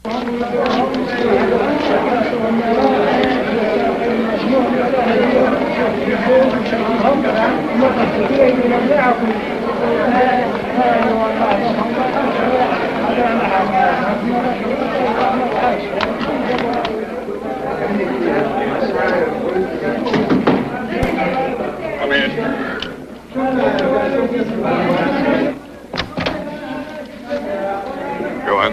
Come in. Go on.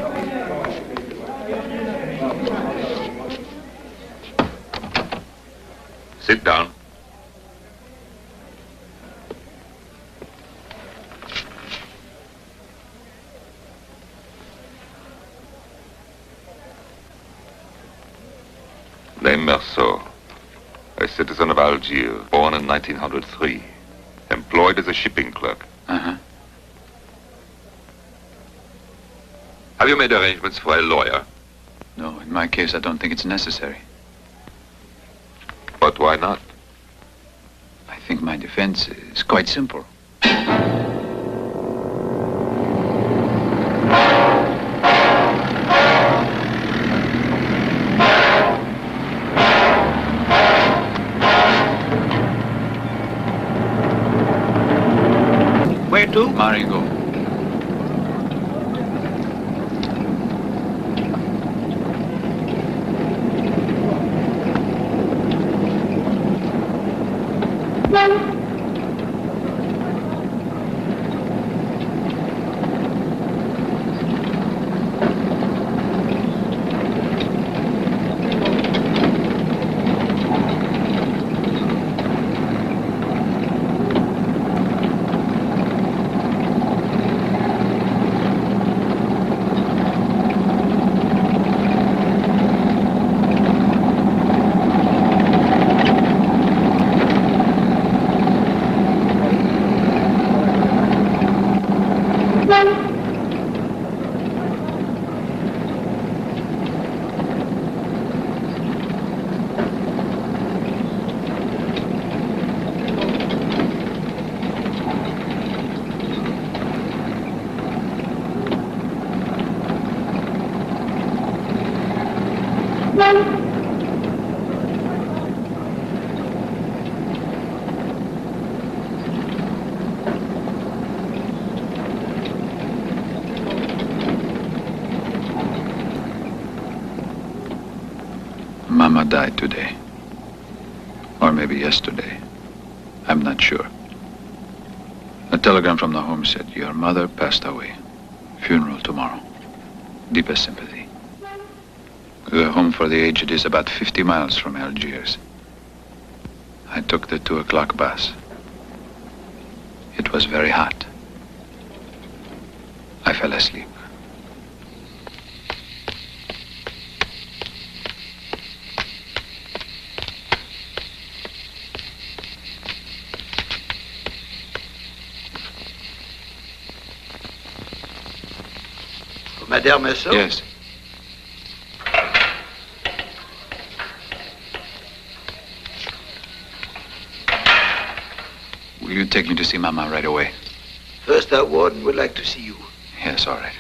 Sit down. Name Merceau, a citizen of Algiers, born in 1903, employed as a shipping clerk. Uh-huh. Have you made arrangements for a lawyer? No, in my case, I don't think it's necessary. But why not? I think my defense is quite simple. Where to? Marengo. Mama died today. Or maybe yesterday. I'm not sure. A telegram from the home said, your mother passed away. Funeral tomorrow. Deepest sympathy. The home for the aged is about 50 miles from Algiers. I took the 2 o'clock bus. It was very hot. I fell asleep. Madame Merceau? Yes. Will you take me to see Mama right away? First, our warden would like to see you. Yes, all right.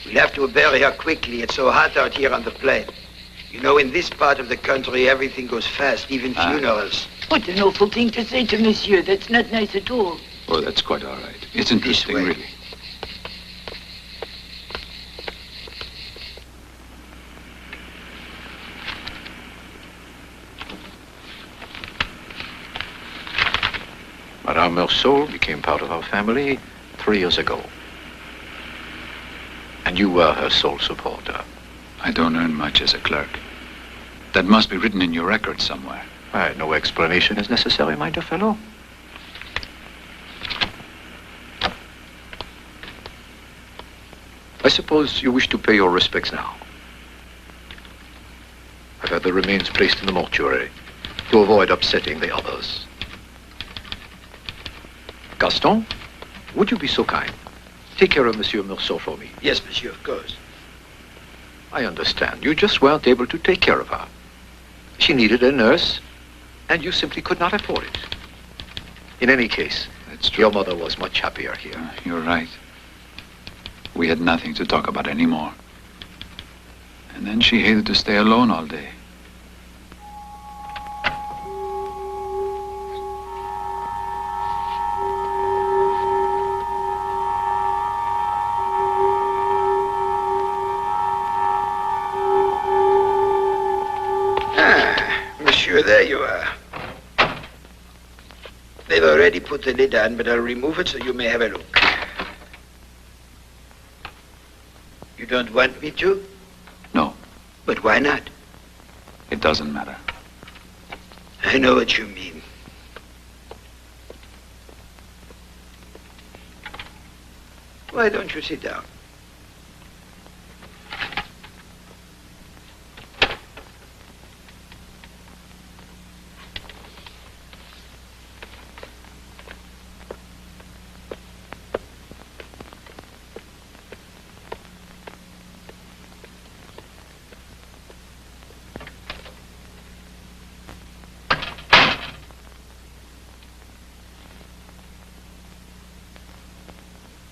We'll have to bury her quickly. It's so hot out here on the plain. You know, in this part of the country, everything goes fast, even funerals. What an awful thing to say to Monsieur. That's not nice at all. Oh, that's quite all right. It's interesting, really. Madame Merceau became part of our family 3 years ago. And you were her sole supporter. I don't earn much as a clerk. That must be written in your record somewhere. No explanation is necessary, my dear fellow. I suppose you wish to pay your respects now. I've had the remains placed in the mortuary to avoid upsetting the others. Gaston, would you be so kind? Take care of Monsieur Merceau for me. Yes, monsieur, of course. I understand. You just weren't able to take care of her. She needed a nurse, and you simply could not afford it. In any case, That's true. your mother was much happier here. You're right. We had nothing to talk about anymore. And then she hated to stay alone all day. Monsieur, there you are. They've already put the lid on, but I'll remove it so you may have a look. You don't want me to? No, But why not? it doesn't matter. I know what you mean. Why don't you sit down?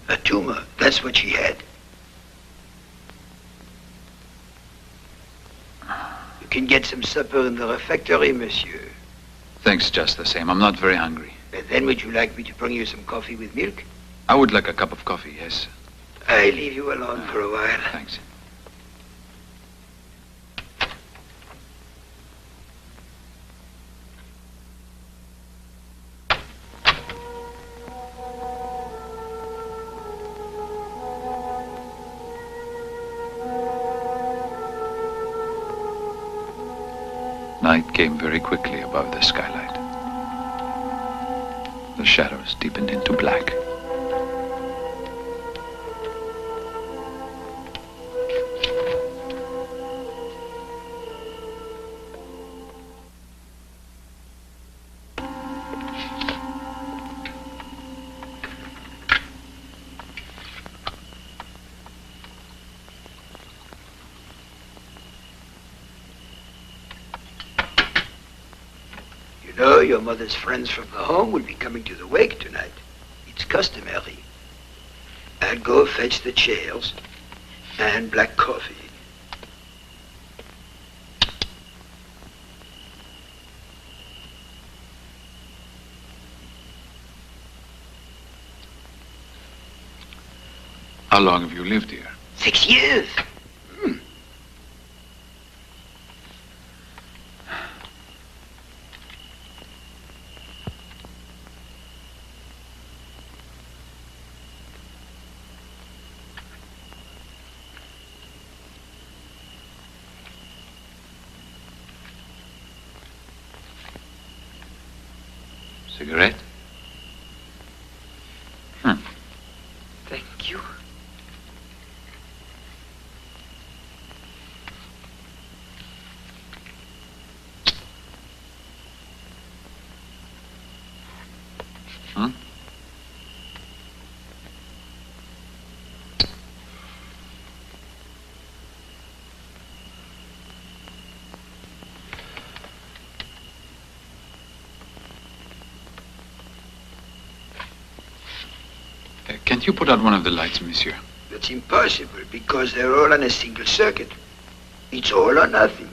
A tumor, that's what she had. You can get some supper in the refectory, monsieur. Thanks just the same. I'm not very hungry. But then would you like me to bring you some coffee with milk? I would like a cup of coffee, yes. I leave you alone for a while. Thanks. Night came very quickly above the skylight. The shadows deepened into black. You know, your mother's friends from the home will be coming to the wake tonight. It's customary. I'll go fetch the chairs and black coffee. How long have you lived here? 6 years. Cigarette? Thank you. Can't you put out one of the lights, monsieur? That's impossible because they're all on a single circuit. It's all or nothing.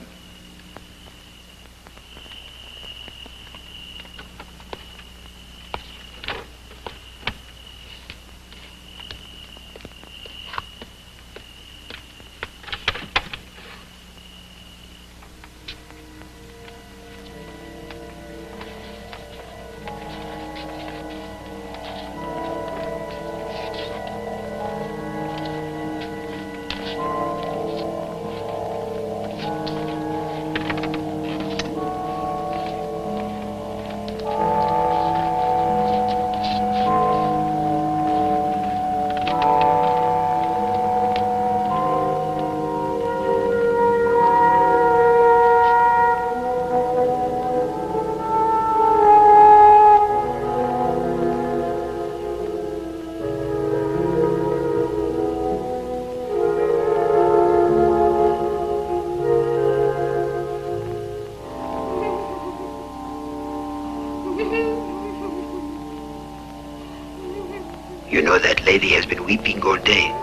You know that lady has been weeping all day.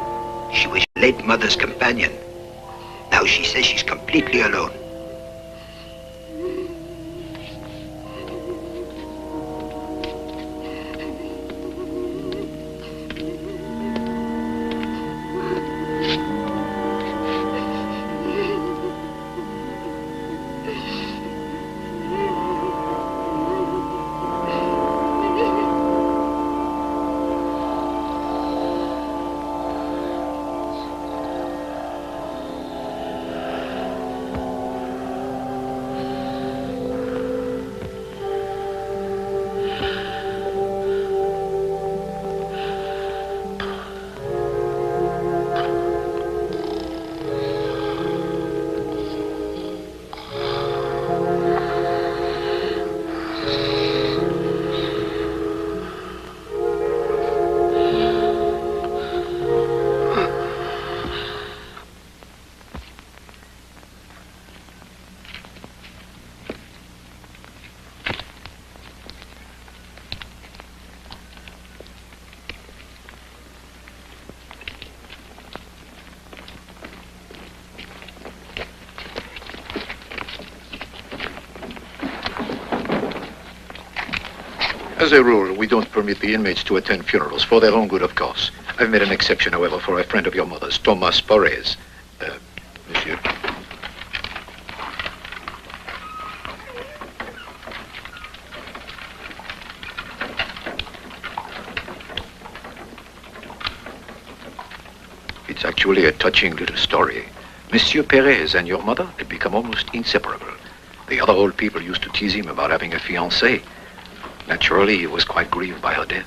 She was your late mother's companion. Now Now she says she's completely alone. As a rule, we don't permit the inmates to attend funerals, for their own good, of course. I've made an exception, however, for a friend of your mother's, Thomas Perez. Monsieur. It's actually a touching little story. Monsieur Perez and your mother had become almost inseparable. The other old people used to tease him about having a fiancée. Naturally, he was quite grieved by her death.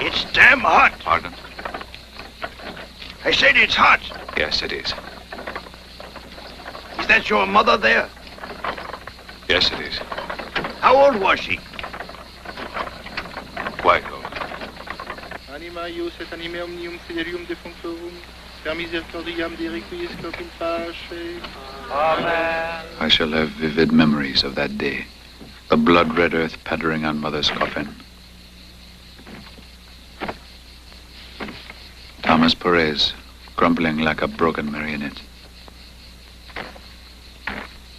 It's damn hot. Pardon? I said it's hot. Yes, it is. Is that your mother there? Yes, it is. How old was she? Quite old. Anima ius et anime omnium fidelium defunctorum, per misericordiam de requiescat in pace. Amen. I shall have vivid memories of that day. The blood-red earth pattering on Mother's coffin. Thomas Perez, crumbling like a broken marionette.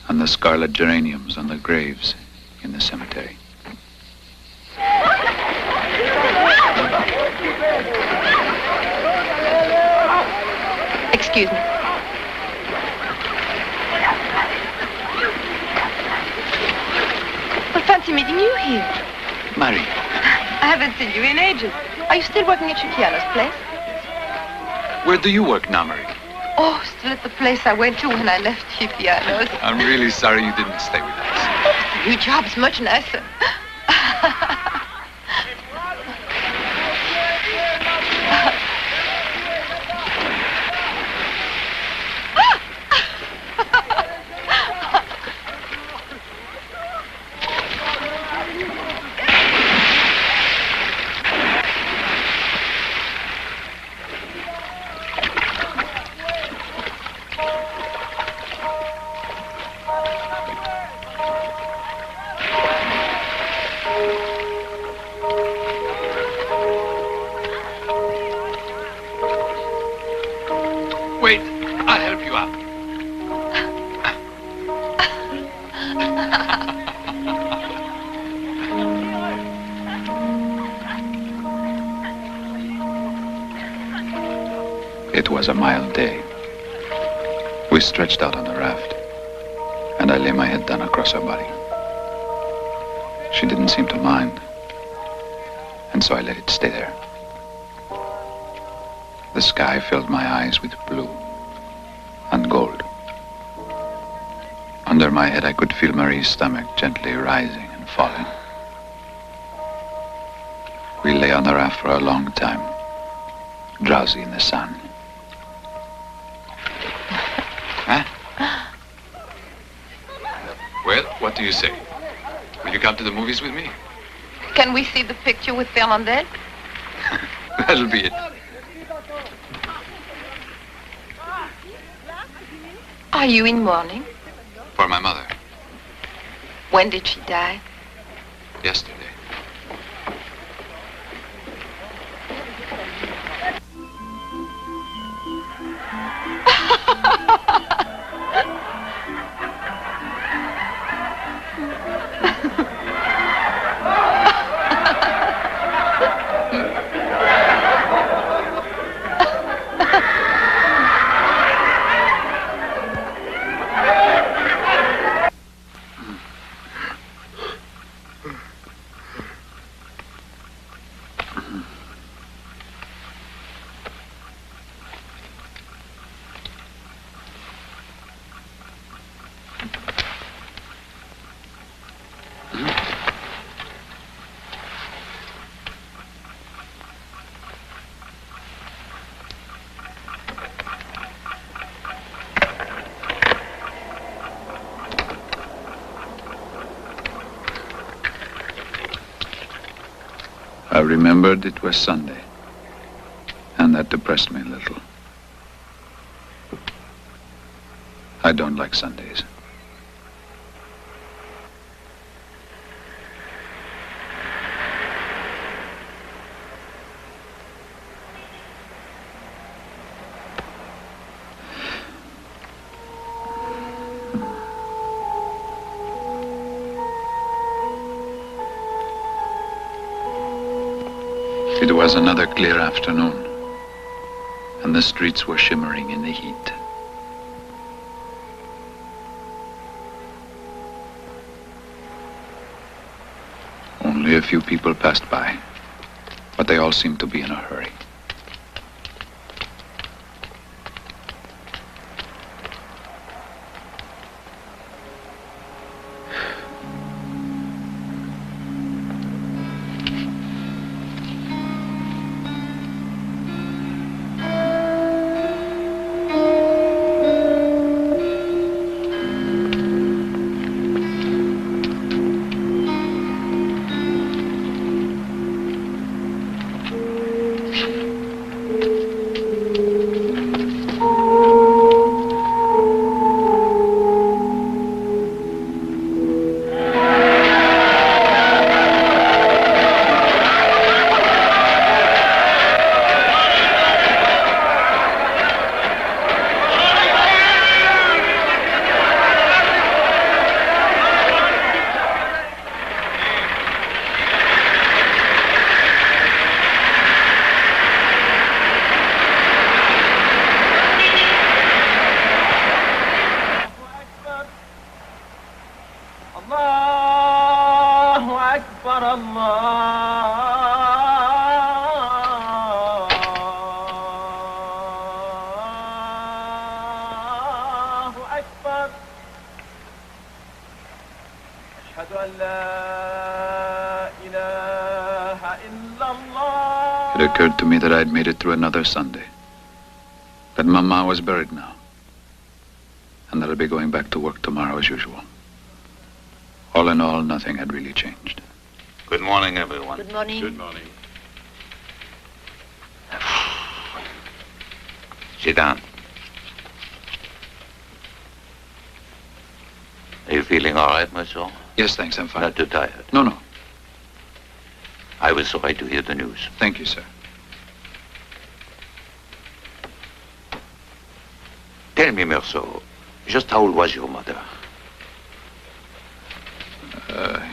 And the scarlet geraniums on the graves in the cemetery. Excuse me. Well, fancy meeting you here. Mary. I haven't seen you in ages. Are you still working at Chiquiano's place? Where do you work now, Mary? Oh, still at the place I went to when I left Chiquiano's. I'm really sorry you didn't stay with us. Your job's much nicer. Wait, I'll help you out. It was a mild day. We stretched out on the raft, and I lay my head down across her body. She didn't seem to mind, and so I let it stay there. The sky filled my eyes with blue and gold Under my head, I could feel Marie's stomach gently rising and falling. We lay on the raft for a long time, drowsy in the sun. Huh? Well, what do you say? Will you come to the movies with me? Can we see the picture with Fernandel? That'll be it. Are you in mourning? For my mother. When did she die? Yesterday. I remembered it was Sunday, and that depressed me a little. I don't like Sundays. It was another clear afternoon, and the streets were shimmering in the heat. Only a few people passed by, but they all seemed to be in a hurry. It occurred to me that I'd made it through another Sunday. That Mama was buried now. And that I'd be going back to work tomorrow as usual. All in all, nothing had really changed. Good morning, everyone. Good morning. Good morning. Sit down. Are you feeling all right, monsieur? Yes, thanks, I'm fine. Not too tired? No. I was sorry to hear the news. Thank you, sir. Tell me, Merceau, just how old was your mother?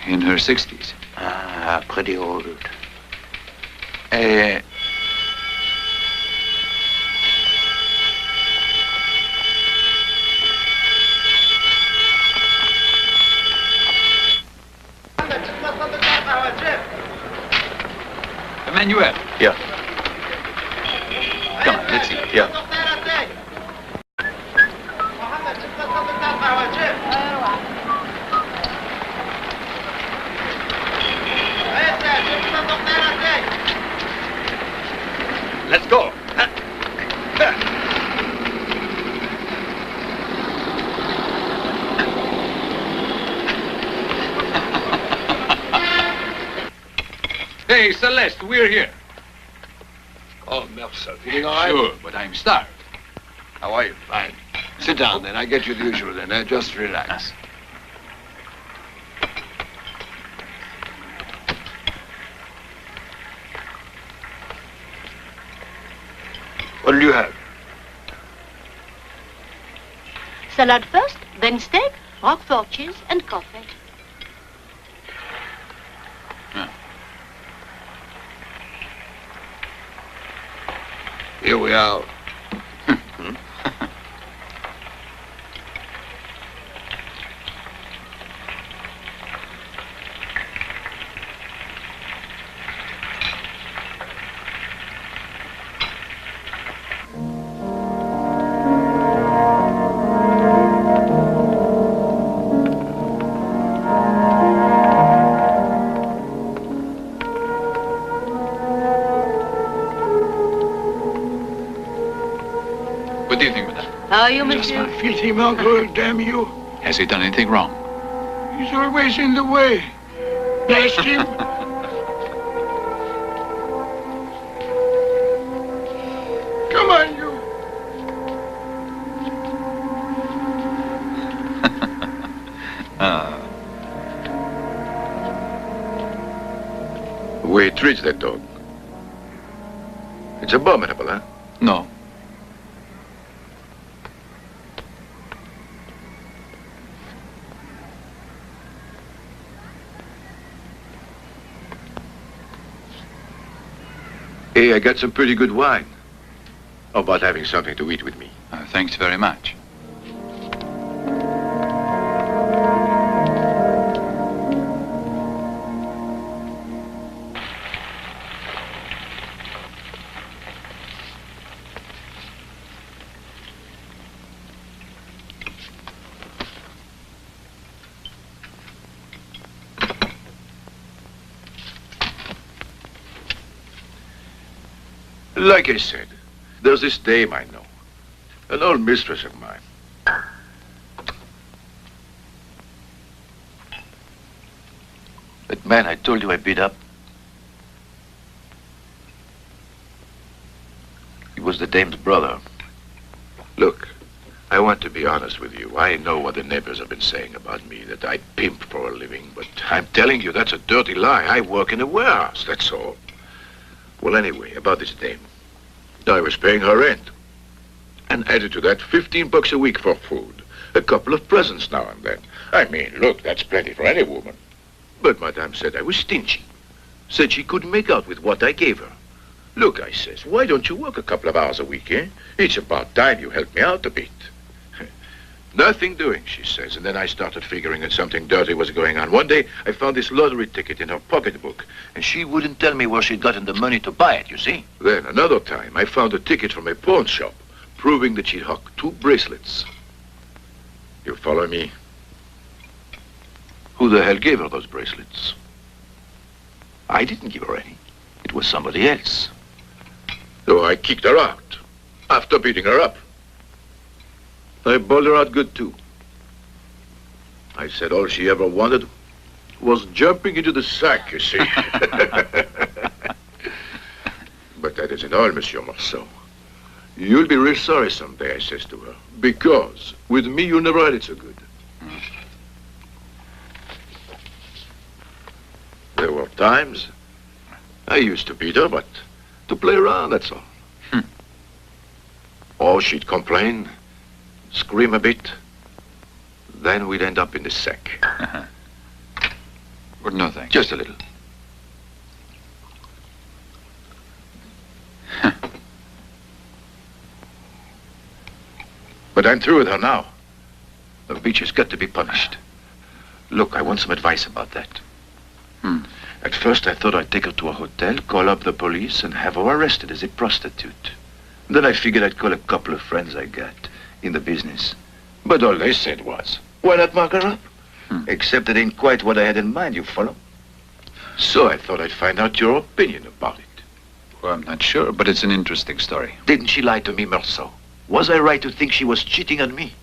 In her 60s. Ah, pretty old. Emmanuel. Yeah. Come on, let's see. Yeah. Hey, Celeste, we're here. Oh, Mercer, feeling all right? Sure, but I'm starved. How are you? Fine. Sit down, then. I get you the usual dinner. Just relax. What'll you have? Salad first, then steak, Roquefort cheese, and coffee. Here we are. Good evening, madame. How are you, monsieur? Filthy mongrel, damn you. Has he done anything wrong? He's always in the way. Blast him. Come on, you. The way he treats that dog. It's abominable, huh? No. Hey, I got some pretty good wine. How about having something to eat with me? Thanks very much. Like I said, there's this dame I know. An old mistress of mine. That man I told you I beat up, he was the dame's brother. Look, I want to be honest with you. I know what the neighbors have been saying about me, that I pimp for a living, but I'm telling you that's a dirty lie. I work in a warehouse, that's all. Well, anyway, about this dame. I was paying her rent. And added to that, $15 a week for food. A couple of presents now and then. I mean, look, that's plenty for any woman. But Madame said I was stingy. Said she couldn't make out with what I gave her. Look, I says, why don't you work a couple of hours a week, eh? It's about time you help me out a bit. Nothing doing, she says, and then I started figuring that something dirty was going on. One day, I found this lottery ticket in her pocketbook, and she wouldn't tell me where she'd gotten the money to buy it, you see? Then, another time, I found a ticket from a pawn shop, proving that she'd hocked 2 bracelets. You follow me? Who the hell gave her those bracelets? I didn't give her any. It was somebody else. So I kicked her out, after beating her up. I bowled her out good, too. I said all she ever wanted was jumping into the sack, you see. But that isn't all, Monsieur Marceau. You'll be real sorry someday, I says to her, because with me you never had it so good. There were times I used to beat her, but to play around, that's all. Or she'd complain, scream a bit, then we'd end up in the sack. But no thanks. Just a little. But I'm through with her now. The beach has got to be punished. Look, I want some advice about that. At first, I thought I'd take her to a hotel, call up the police, and have her arrested as a prostitute. Then I figured I'd call a couple of friends I got in the business. But all they said was, why not mark her up? Except it ain't quite what I had in mind, you follow? So I thought I'd find out your opinion about it. Well, I'm not sure, but it's an interesting story. Didn't she lie to me, Marceau? Was I right to think she was cheating on me?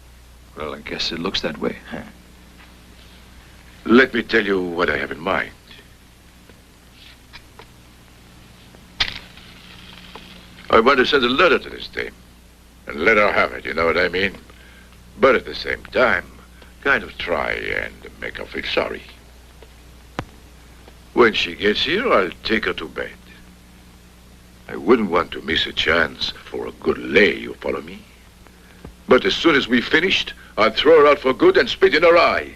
Well, I guess it looks that way. Let me tell you what I have in mind. I want to send a letter to this dame and let her have it, you know what I mean? But at the same time, kind of try and make her feel sorry. When she gets here, I'll take her to bed. I wouldn't want to miss a chance for a good lay, you follow me? But as soon as we've finished, I'll throw her out for good and spit in her eye.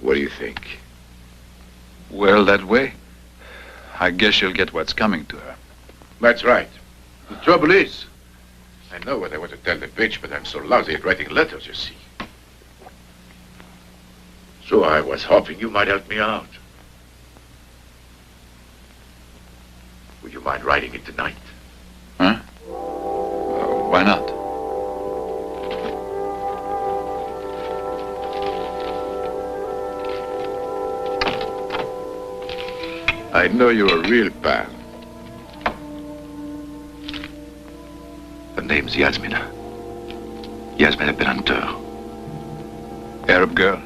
What do you think? Well, that way, I guess she'll get what's coming to her. That's right. The trouble is, I know what I want to tell the bitch, but I'm so lousy at writing letters, you see. So I was hoping you might help me out. Would you mind writing it tonight? Huh? Why not? I know you're a real pal. Her name's Yasmina. Yasmina Benanteur. Arab girl?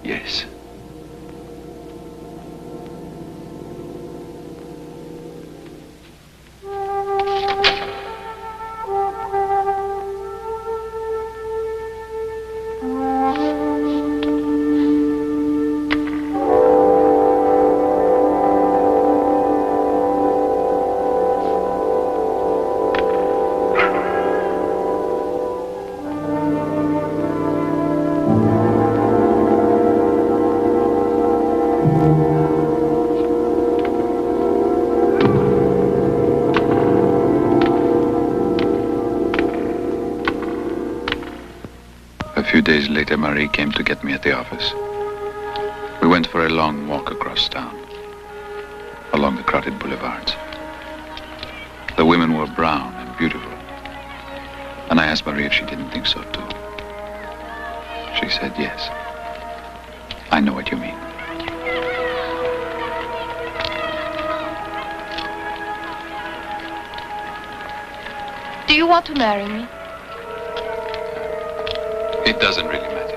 Yes. A few days later, Marie came to get me at the office. We went for a long walk across town, along the crowded boulevards. The women were brown and beautiful, and I asked Marie if she didn't think so too. She said yes. I know what you mean. Do you want to marry me? It doesn't really matter.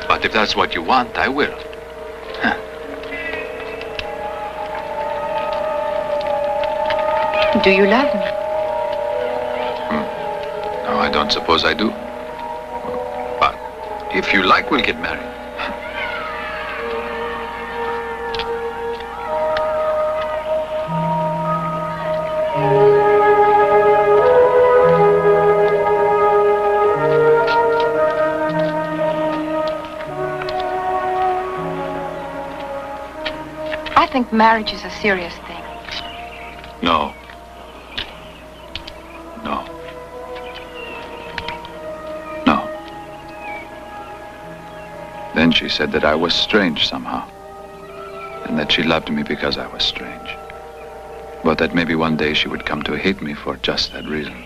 But if that's what you want, I will. Huh. Do you love me? No, I don't suppose I do. But if you like, we'll get married. I think marriage is a serious thing. No. No. No. Then she said that I was strange somehow, and that she loved me because I was strange. But that maybe one day she would come to hate me for just that reason.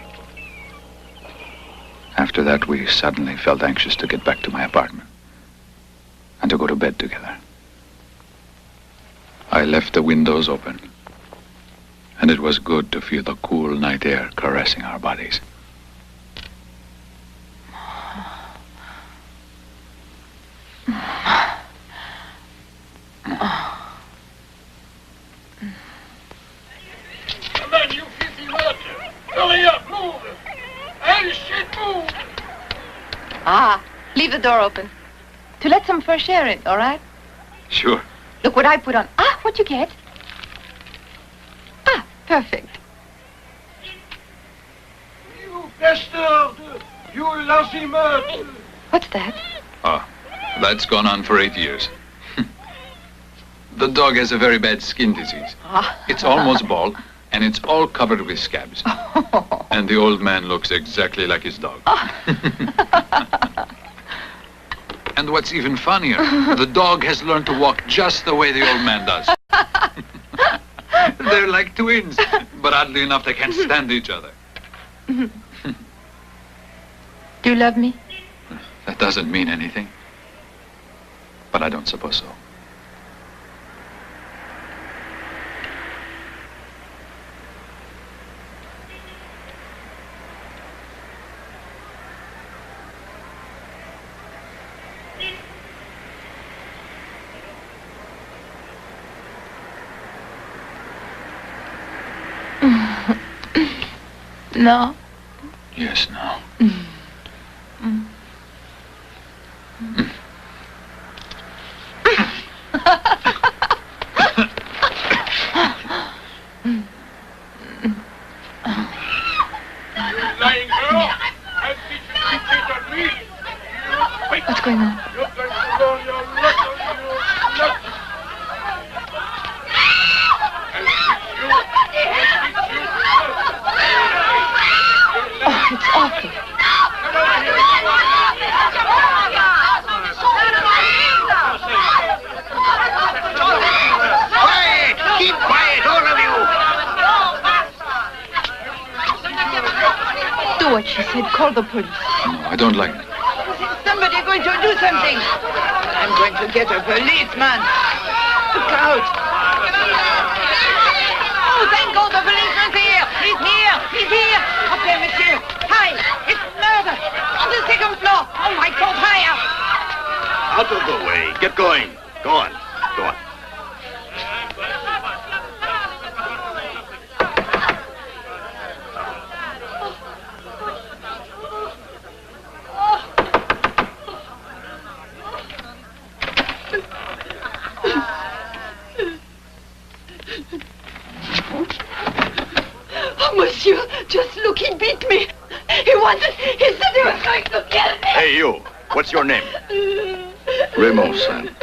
After that, we suddenly felt anxious to get back to my apartment and to go to bed together. I left the windows open, and it was good to feel the cool night air caressing our bodies. Come on, you filthy rotter! Hurry up, move! Hey, shit, move! Ah, leave the door open. To let some fresh air in, all right? Sure. Look what I put on. Ah, what'd you get? Ah, perfect. You bastard! You lousy meurtre! What's that? Oh, that's gone on for 8 years. The dog has a very bad skin disease. Ah. It's almost bald, and it's all covered with scabs. And the old man looks exactly like his dog. And what's even funnier, the dog has learned to walk just the way the old man does. They're like twins, but oddly enough, they can't stand each other. Do you love me? That doesn't mean anything. But I don't suppose so. No? Yes, no. Lying girl! I'll teach you to cheat on me! What's going on? You're going to learn your lesson, you nut! Oh, it's awful. Quiet! Keep quiet, all of you! Do what she said. Call the police. No, I don't like it. Somebody going to do something. I'm going to get a policeman. Look out. Oh, thank God the policeman's here. He's here. He's here. Up there, monsieur. Hi. It's murder. On the second floor. Oh, my God, higher. Out of the way. Get going. Go on. Go on. Oh, monsieur, just look, he beat me. He said he was going to kill me. Hey, you. What's your name? Raymond, son.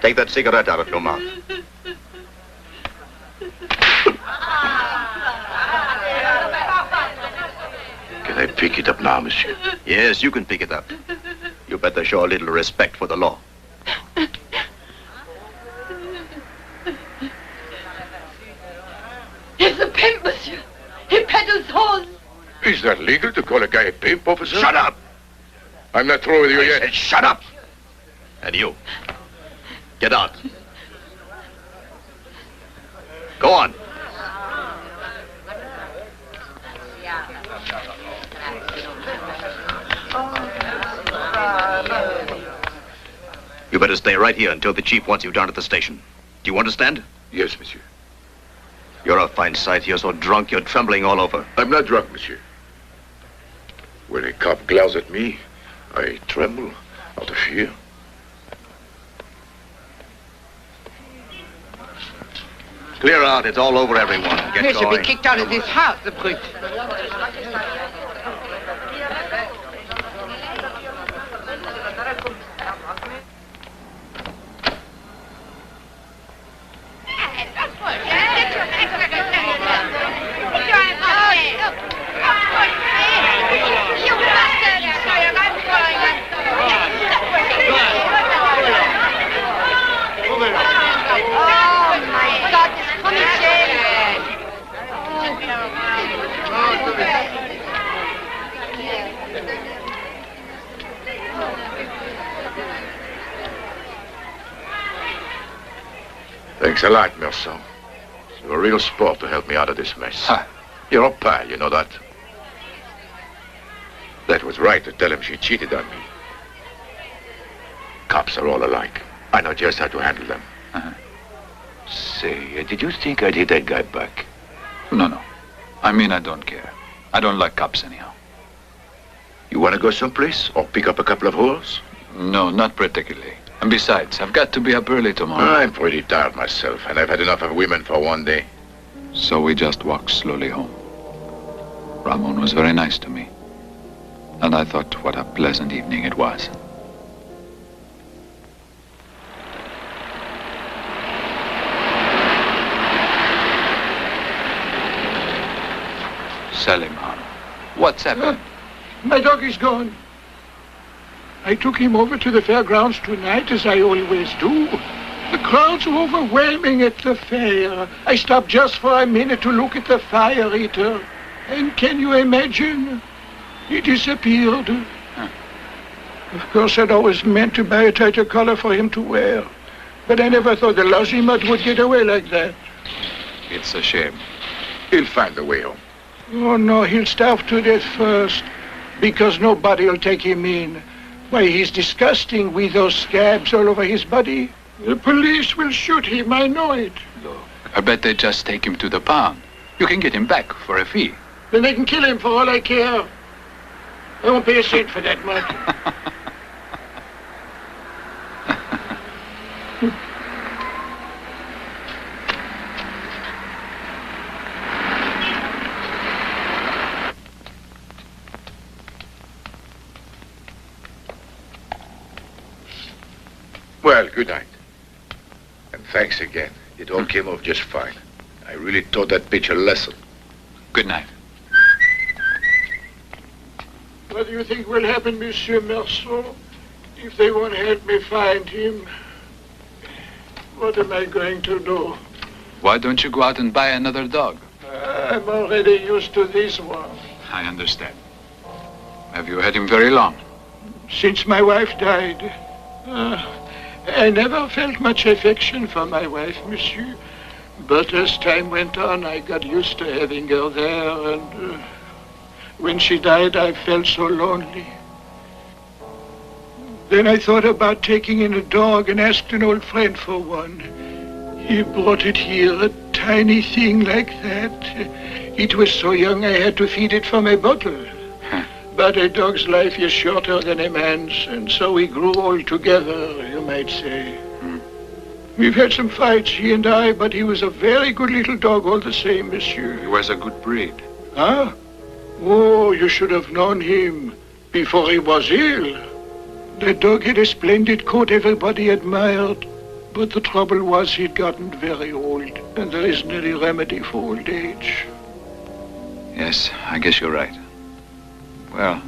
Take that cigarette out of your mouth. Can I pick it up now, monsieur? Yes, you can pick it up. You better show a little respect for the law. He's a pimp, monsieur. He peddles horse. Is that legal to call a guy a pimp, officer? Shut up! I'm not through with you I yet. said shut up! And you. Get out. Go on. You better stay right here until the chief wants you down at the station. Do you understand? Yes, monsieur. You're a fine sight. You're so drunk, you're trembling all over. I'm not drunk, monsieur. When a cop glares at me, I tremble out of fear. Clear out. It's all over, everyone. Get He should going. be kicked out of this house, the brute. Thanks a lot, Merceau. You're a real sport to help me out of this mess. Ha. You're a pal, you know that? That was right to tell him she cheated on me. Cops are all alike. I know just how to handle them. Say, did you think I'd hit that guy back? No. I mean, I don't care. I don't like cops anyhow. You want to go someplace or pick up a couple of whores? No, not particularly. And besides, I've got to be up early tomorrow. I'm pretty tired myself, and I've had enough of women for one day. So we just walked slowly home. Ramon was very nice to me. And I thought what a pleasant evening it was. Saliman, what's happened? My dog is gone. I took him over to the fairgrounds tonight, as I always do. The crowds were overwhelming at the fair. I stopped just for a minute to look at the fire eater. And can you imagine? He disappeared. Of course, I'd always meant to buy a tighter collar for him to wear. But I never thought the lousy mutt would get away like that. It's a shame. He'll find a way home. Oh, no, he'll starve to death first. Because nobody'll take him in. Why, he's disgusting with those scabs all over his body. The police will shoot him, I know it. Look, I bet they just take him to the pound. You can get him back for a fee. Then they can kill him for all I care. I won't pay a cent for that much. Well, good night. And thanks again. It all came off just fine. I really taught that bitch a lesson. Good night. What do you think will happen, Monsieur Merceau, if they won't help me find him? What am I going to do? Why don't you go out and buy another dog? I'm already used to this one. I understand. Have you had him very long? Since my wife died. I never felt much affection for my wife, monsieur. But as time went on, I got used to having her there, and when she died, I felt so lonely. Then I thought about taking in a dog and asked an old friend for one. He brought it here, a tiny thing like that. It was so young I had to feed it from a bottle. But a dog's life is shorter than a man's, and so we grew old together, you might say. We've had some fights, he and I, but he was a very good little dog all the same, monsieur. He was a good breed. Huh? Oh, you should have known him before he was ill. The dog had a splendid coat everybody admired, but the trouble was he'd gotten very old, and there isn't any remedy for old age. Yes, I guess you're right. Well,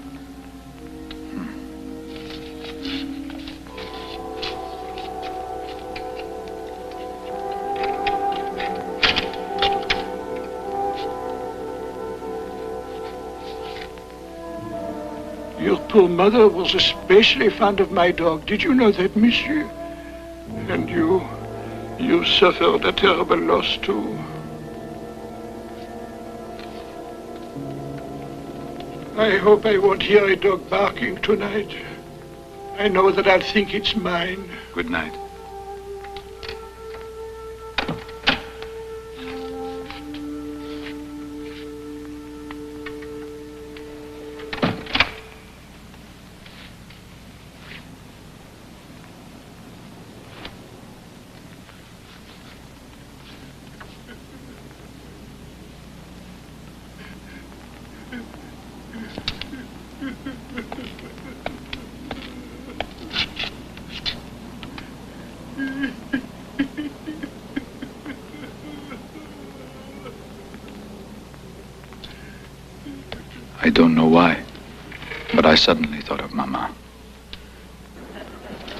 Your poor mother was especially fond of my dog. Did you know that, monsieur? And you suffered a terrible loss, too. I hope I won't hear a dog barking tonight. I know that I'll think it's mine. Good night. I don't know why, but I suddenly thought of Mama.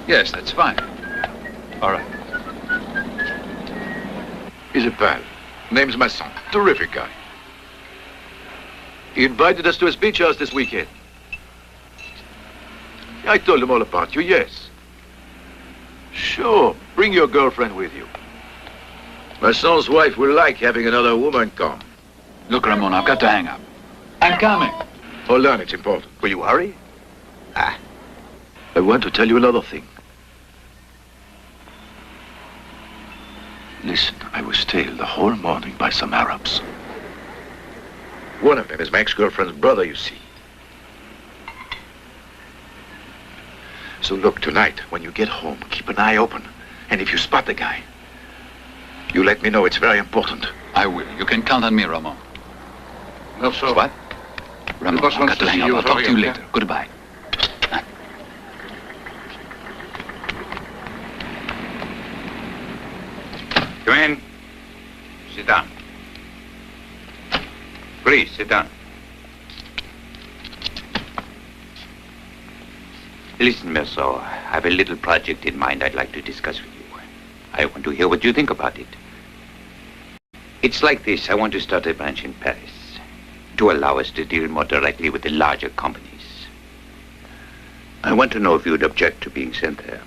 Yes, that's fine. All right. He's a pal. Name's Masson. Terrific guy. He invited us to his beach house this weekend. I told him all about you, yes. Sure, bring your girlfriend with you. Masson's wife will like having another woman come. Look, Ramon, I've got to hang up. I'm coming. Hold on, it's important. Will you hurry? I want to tell you another thing. Listen, I was tailed the whole morning by some Arabs. One of them is my ex-girlfriend's brother, you see. So look, tonight, when you get home, keep an eye open. And if you spot the guy, you let me know. It's very important. I will. You can count on me, Ramon. No, sir. What? Ramon, I've got to hang up. I'll talk to you later. Goodbye. Come in. Sit down. Please, sit down. Listen, Merceau, I have a little project in mind I'd like to discuss with you. I want to hear what you think about it. It's like this. I want to start a branch in Paris to allow us to deal more directly with the larger companies. I want to know if you'd object to being sent there.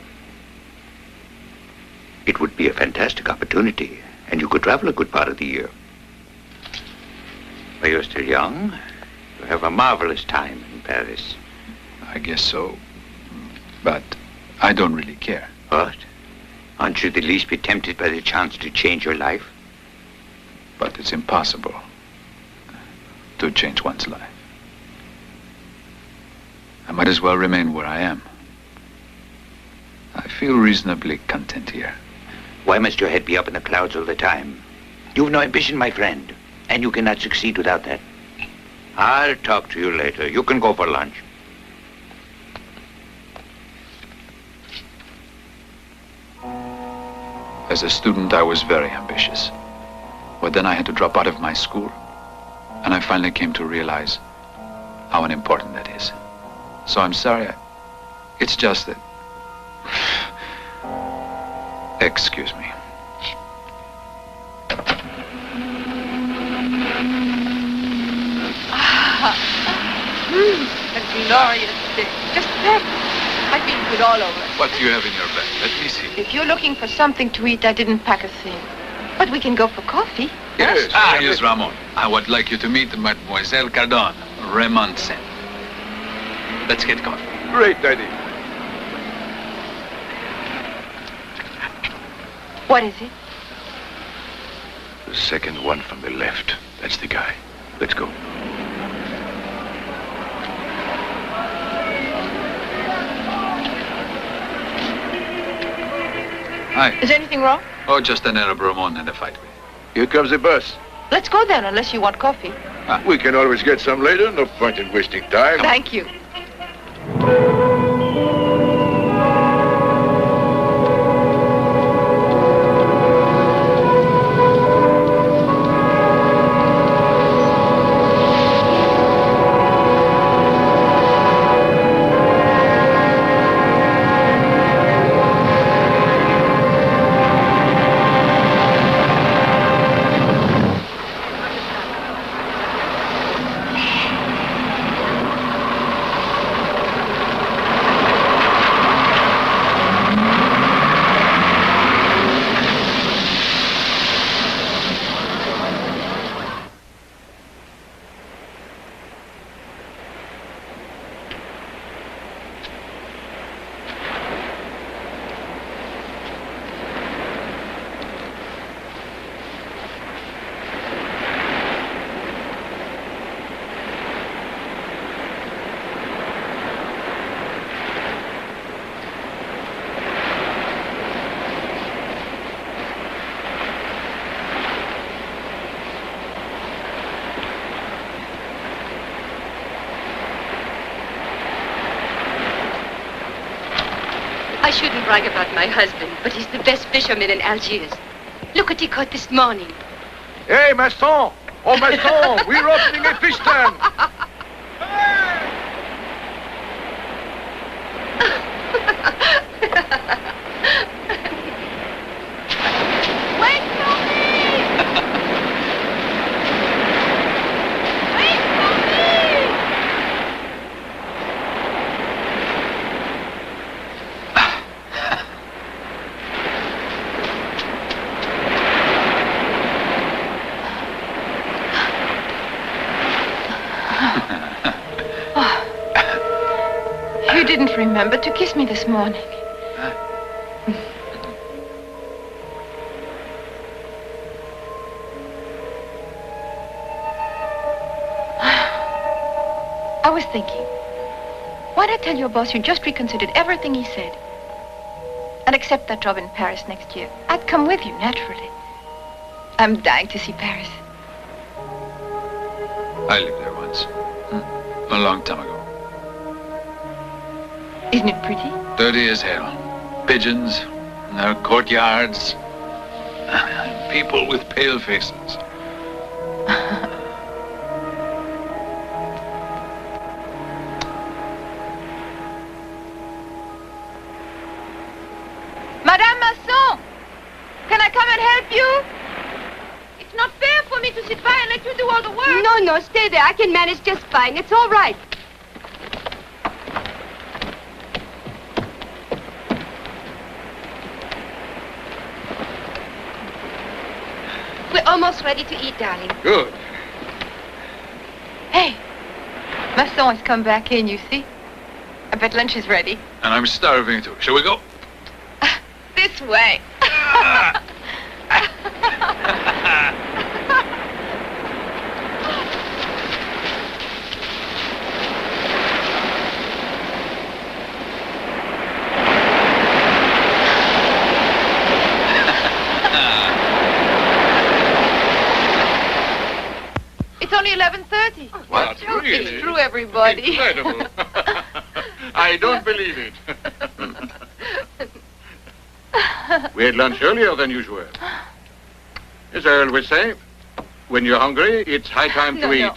It would be a fantastic opportunity, and you could travel a good part of the year. But you're still young. You have a marvelous time in Paris. I guess so. But I don't really care. What? Aren't you the least bit tempted by the chance to change your life? But it's impossible. to change one's life. I might as well remain where I am. I feel reasonably content here. Why must your head be up in the clouds all the time? You've no ambition, my friend, and you cannot succeed without that. I'll talk to you later. You can go for lunch. As a student, I was very ambitious. But then I had to drop out of my school, and I finally came to realize how unimportant that is. So I'm sorry. It's just that... Excuse me. A glorious day. Just perfect. I feel good all over. What do you have in your bag? Let me see. If you're looking for something to eat, I didn't pack a thing. But we can go for coffee. Yes. Yes, Ramon. I would like you to meet Mademoiselle Cardon, Raymond sent. Let's get coffee. Great idea. What is it? The second one from the left. That's the guy. Let's go. Hi. Is anything wrong? Oh, just an Arab Ramon had a fight with. Here comes the bus. Let's go then, unless you want coffee. We can always get some later. No point in wasting time. Thank you. I shouldn't brag about my husband, but he's the best fisherman in Algiers. Look what he caught this morning. Hey, Masson! Oh, Masson! We're opening a fish stand! Wait for me! Wait for me! You didn't remember to kiss me this morning. I was thinking, why not tell your boss you just reconsidered everything he said and accept that job in Paris next year? I'd come with you, naturally. I'm dying to see Paris. I lived there once. A long time ago. Isn't it pretty? Dirty as hell. Pigeons, and their courtyards. People with pale faces. Madame Masson, can I come and help you? It's not fair for me to sit by and let you do all the work. No, stay there. I can manage just fine. It's all right. We're almost ready to eat, darling. Good. Hey, Masson has come back in, you see? I bet lunch is ready. And I'm starving too. Shall we go? This way. Really? It's true, everybody. Incredible. I don't believe it. We had lunch earlier than usual. As I always say, when you're hungry, it's high time to eat.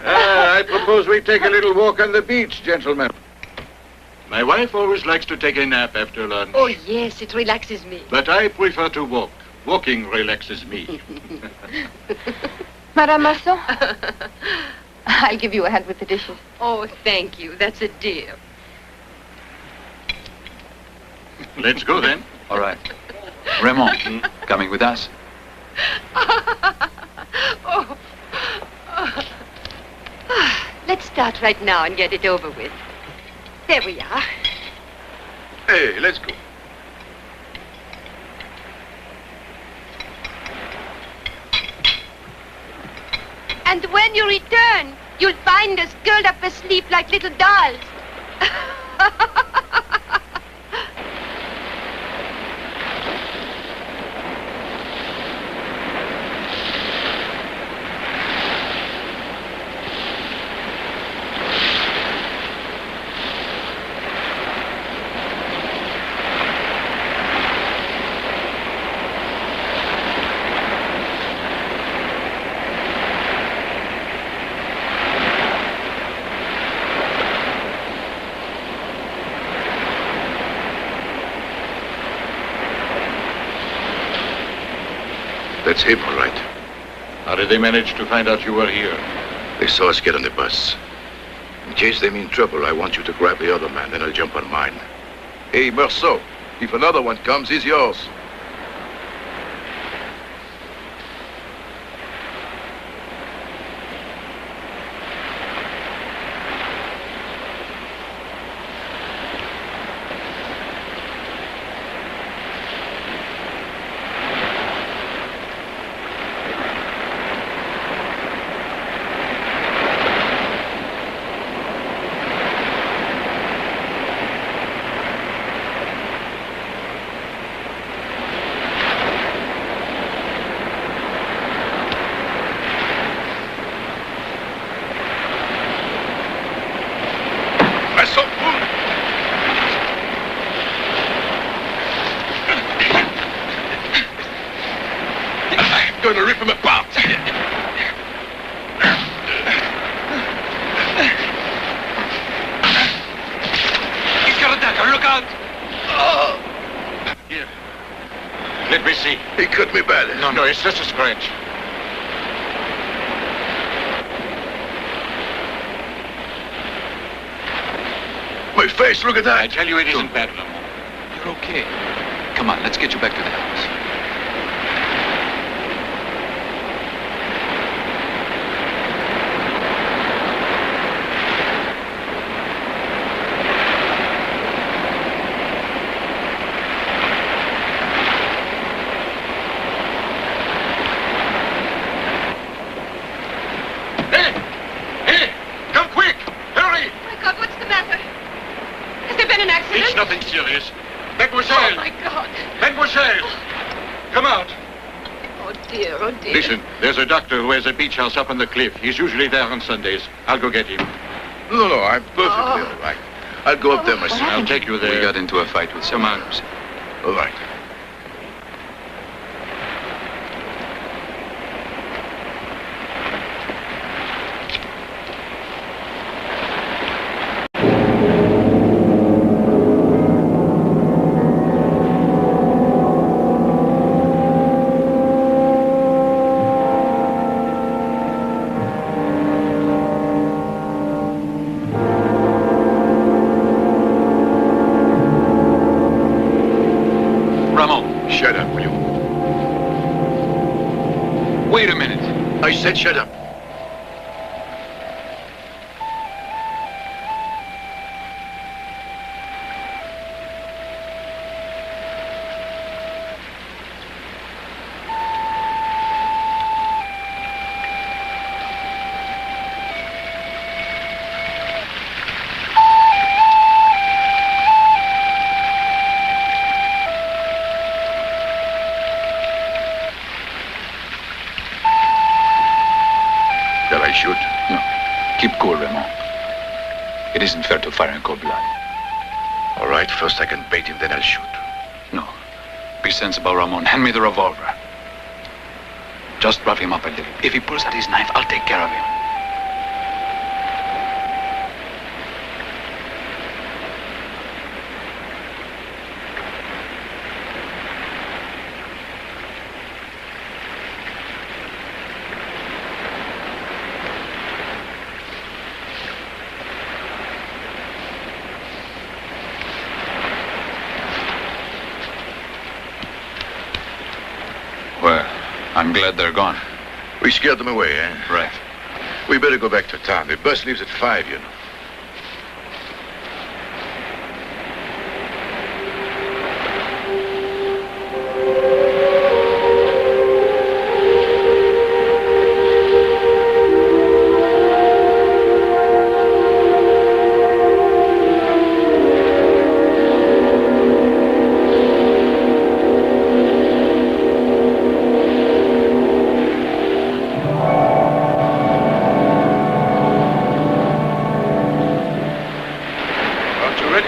I propose we take a little walk on the beach, gentlemen. My wife always likes to take a nap after lunch. Oh, yes, it relaxes me. But I prefer to walk. Walking relaxes me. Madame Masson, I'll give you a hand with the dishes. Oh, thank you. That's a dear. Let's go then. All right. Raymond, coming with us? Oh. Let's start right now and get it over with. There we are. Hey, let's go. And when you return, you'll find us curled up asleep like little dolls. That's him, all right. How did they manage to find out you were here? They saw us get on the bus. In case they mean trouble, I want you to grab the other man, then I'll jump on mine. Hey, Merceau, if another one comes, he's yours. Gonna rip him apart. He's got a dagger, look out! Oh. Here. Let me see. He cut me bad. No, it's just a scratch. My face, look at that. I tell you, it isn't bad, Lamont. You're okay. Come on, let's get you back to the house. Nothing serious. Mademoiselle! Oh, my God. Mademoiselle! Come out. Oh, dear, oh, dear. Listen, there's a doctor who has a beach house up on the cliff. He's usually there on Sundays. I'll go get him. No, I'm perfectly all right. I'll go up there myself. I'll take you there. We got into a fight with some others. All right. Shut up, will you? Wait a minute. I said shut up. Raymond. It isn't fair to fire in cold blood. All right, first I can bait him, then I'll shoot. No. Be sensible, Ramon. Hand me the revolver. Just rough him up a little. If he pulls out his knife, I'll take care of him. I'm glad they're gone. We scared them away, eh? Right. We better go back to town. The bus leaves at 5, you know.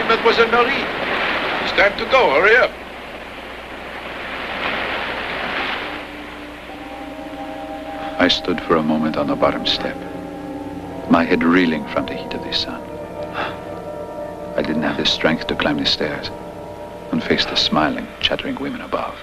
Mademoiselle Marie. It's time to go. Hurry up. I stood for a moment on the bottom step, my head reeling from the heat of the sun. I didn't have the strength to climb the stairs and face the smiling, chattering women above.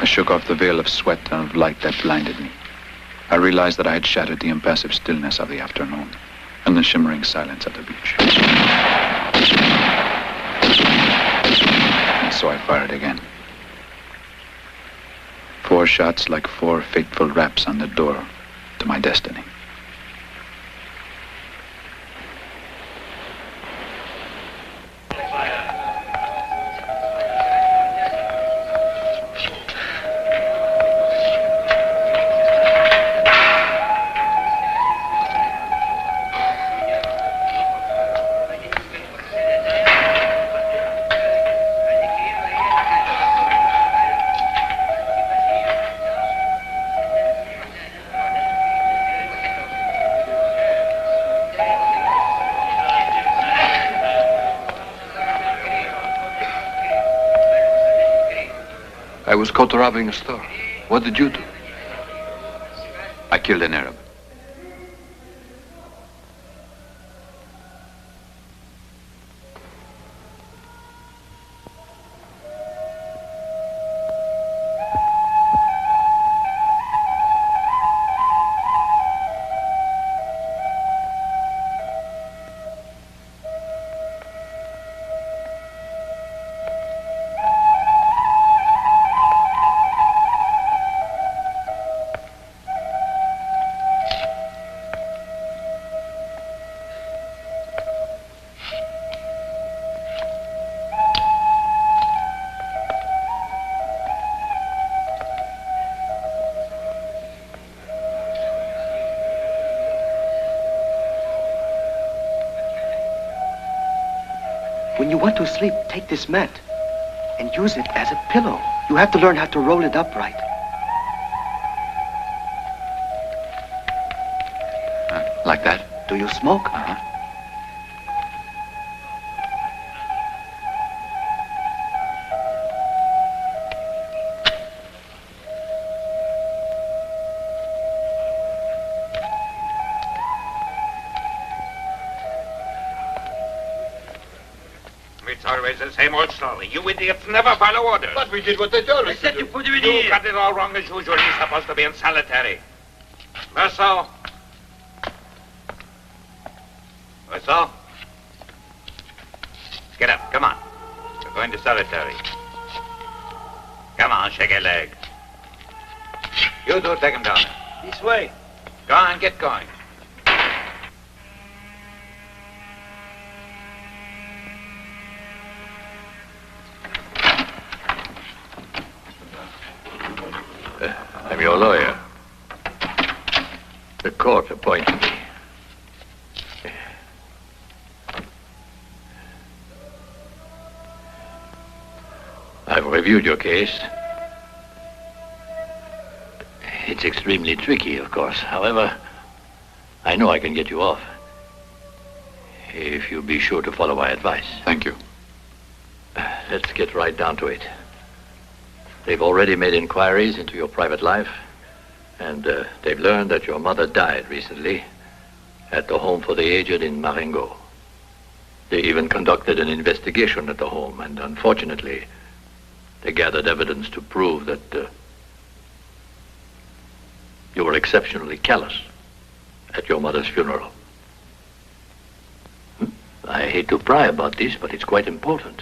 Shook off the veil of sweat and of light that blinded me. I realized that I had shattered the impassive stillness of the afternoon and the shimmering silence of the beach. And so I fired again. 4 shots like 4 fateful raps on the door to my destiny. I was caught robbing a store. What did you do? I killed an Arab. When you want to sleep, take this mat and use it as a pillow. You have to learn how to roll it up right. Like that? Do you smoke? Uh-huh. It's always the same old story. You idiots never follow orders. But we did what they told us to do. You got it all wrong as usual. He's supposed to be in solitary. Merceau. Merceau. Get up. Come on. We're going to solitary. Come on, shake a leg. You two, take him down. This way. Go on, get going. I'm your lawyer. The court appointed me. I've reviewed your case. It's extremely tricky, of course. However, I know I can get you off. If you be sure to follow my advice. Thank you. Let's get right down to it. They've already made inquiries into your private life, and they've learned that your mother died recently at the home for the aged in Marengo. They even conducted an investigation at the home, and unfortunately, they gathered evidence to prove that you were exceptionally callous at your mother's funeral. I hate to pry about this, but it's quite important.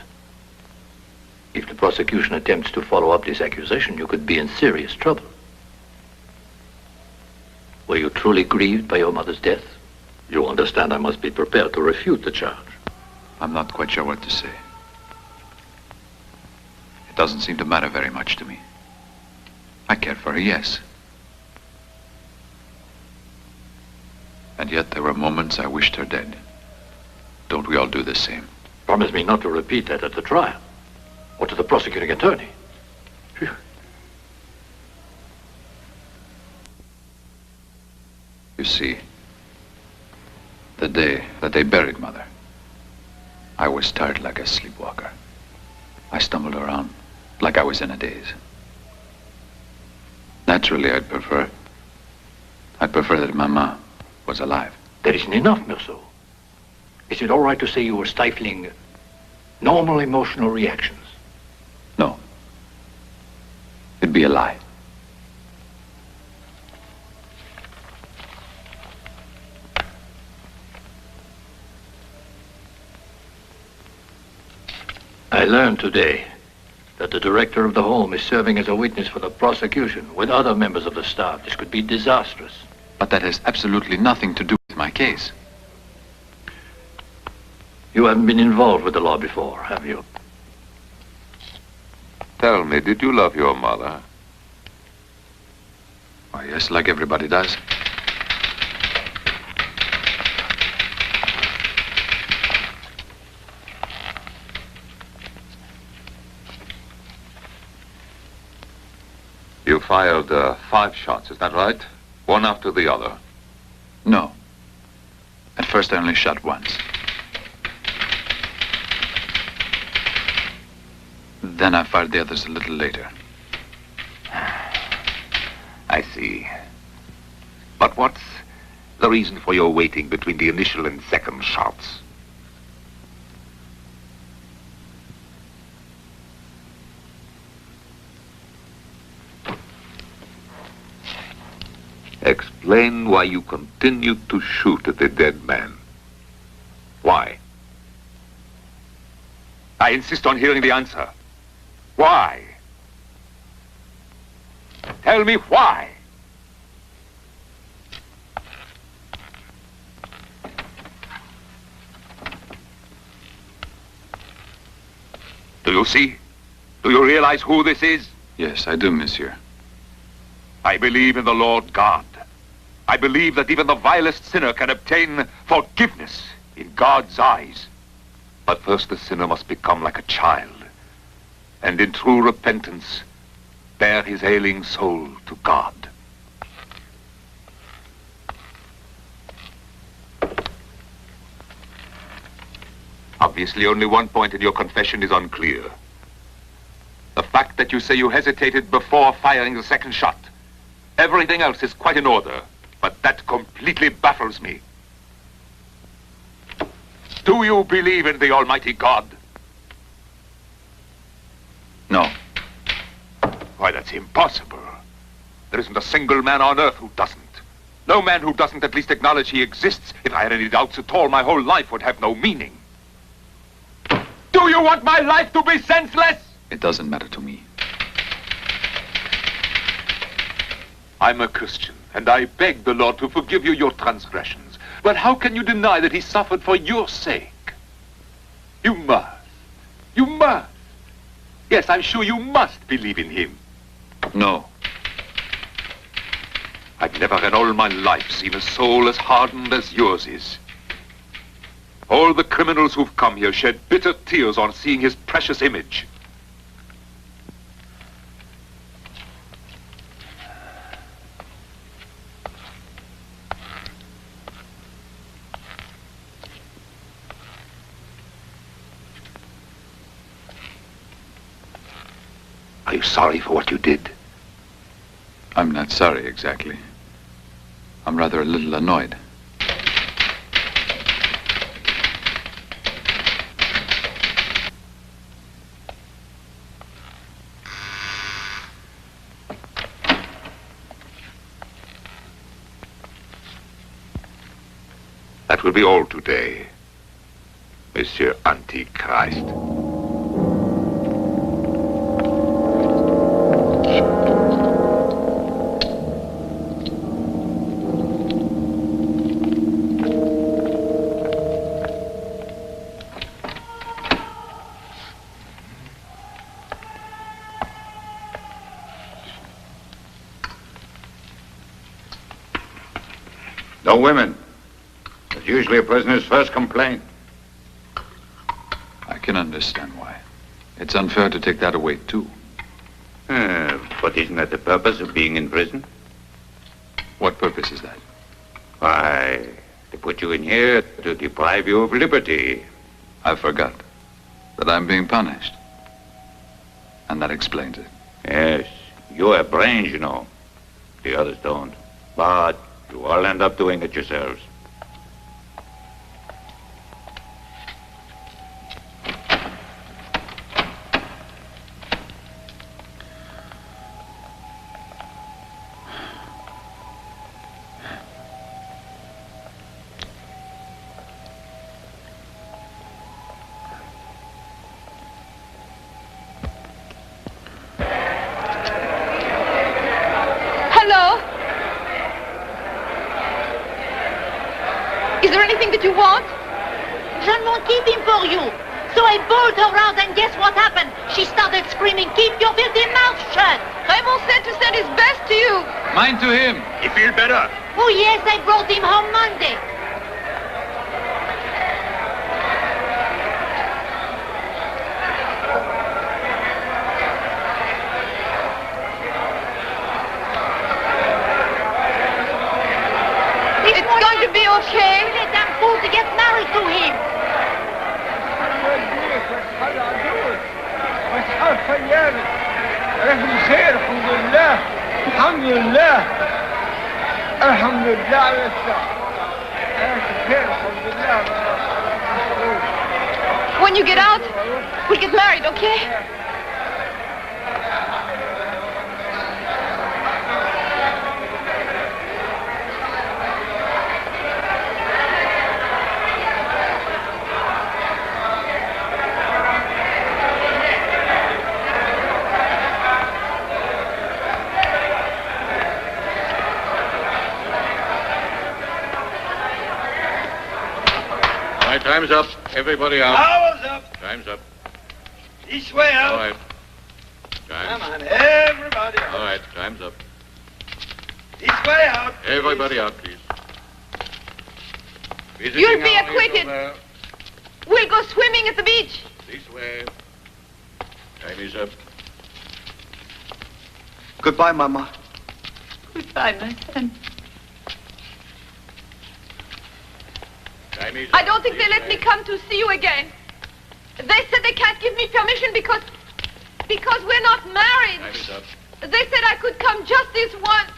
If the prosecution attempts to follow up this accusation, you could be in serious trouble. Were you truly grieved by your mother's death? You understand I must be prepared to refute the charge. I'm not quite sure what to say. It doesn't seem to matter very much to me. I cared for her, yes. And yet there were moments I wished her dead. Don't we all do the same? Promise me not to repeat that at the trial. Or to the prosecuting attorney. Phew. You see, the day that they buried Mother, I was tired like a sleepwalker. I stumbled around like I was in a daze. Naturally, I'd prefer that Mama was alive. That isn't enough, Merceau. Is it all right to say you were stifling normal emotional reactions? No. It'd be a lie. I learned today that the director of the home is serving as a witness for the prosecution with other members of the staff. This could be disastrous. But that has absolutely nothing to do with my case. You haven't been involved with the law before, have you? Tell me, did you love your mother? Why, yes, like everybody does. You fired 5 shots, is that right? One after the other. No. At first I only shot once. Then I fired the others a little later. I see. But what's the reason for your waiting between the initial and second shots? Explain why you continued to shoot at the dead man. Why? I insist on hearing the answer. Why? Tell me why. Do you see? Do you realize who this is? Yes, I do, monsieur. I believe in the Lord God. I believe that even the vilest sinner can obtain forgiveness in God's eyes. But first the sinner must become like a child, and in true repentance, bear his ailing soul to God. Obviously, only one point in your confession is unclear. The fact that you say you hesitated before firing the second shot. Everything else is quite in order, but that completely baffles me. Do you believe in the Almighty God? No. Why, that's impossible. There isn't a single man on earth who doesn't. No man who doesn't at least acknowledge he exists. If I had any doubts at all, my whole life would have no meaning. Do you want my life to be senseless? It doesn't matter to me. I'm a Christian, and I beg the Lord to forgive you your transgressions. But how can you deny that he suffered for your sake? You must. You must. Yes, I'm sure you must believe in him. No. I've never in all my life seen a soul as hardened as yours is. All the criminals who've come here shed bitter tears on seeing his precious image. Are you sorry for what you did? I'm not sorry, exactly. I'm rather a little annoyed. That will be all today, Monsieur Antichrist. No women. It's usually a prisoner's first complaint. I can understand why. It's unfair to take that away, too. But isn't that the purpose of being in prison? What purpose is that? Why, to put you in here to deprive you of liberty. I forgot that I'm being punished. And that explains it. Yes, you have brains, you know. The others don't. But you all end up doing it yourselves. That you want? Jean won't keep him for you. So I bowled her out, and guess what happened? She started screaming, "Keep your filthy mouth shut!" Raymond said to send his best to you. Mine to him. You feel better? Oh, yes, I brought him home Monday. It's going to be okay. To get married to him. When you get out, we'll get married, okay? Time's up. Everybody out. Hours up. Time's up. This way out. All right. Time's Come on, everybody out. All right. Time's up. This way out. Please. Everybody out, please. You'll be acquitted. We'll go swimming at the beach. This way. Time is up. Goodbye, Mama. Goodbye, my son. Time is up. I don't think they let me come to see you again. They said they can't give me permission because we're not married. Time is up. They said I could come just this once.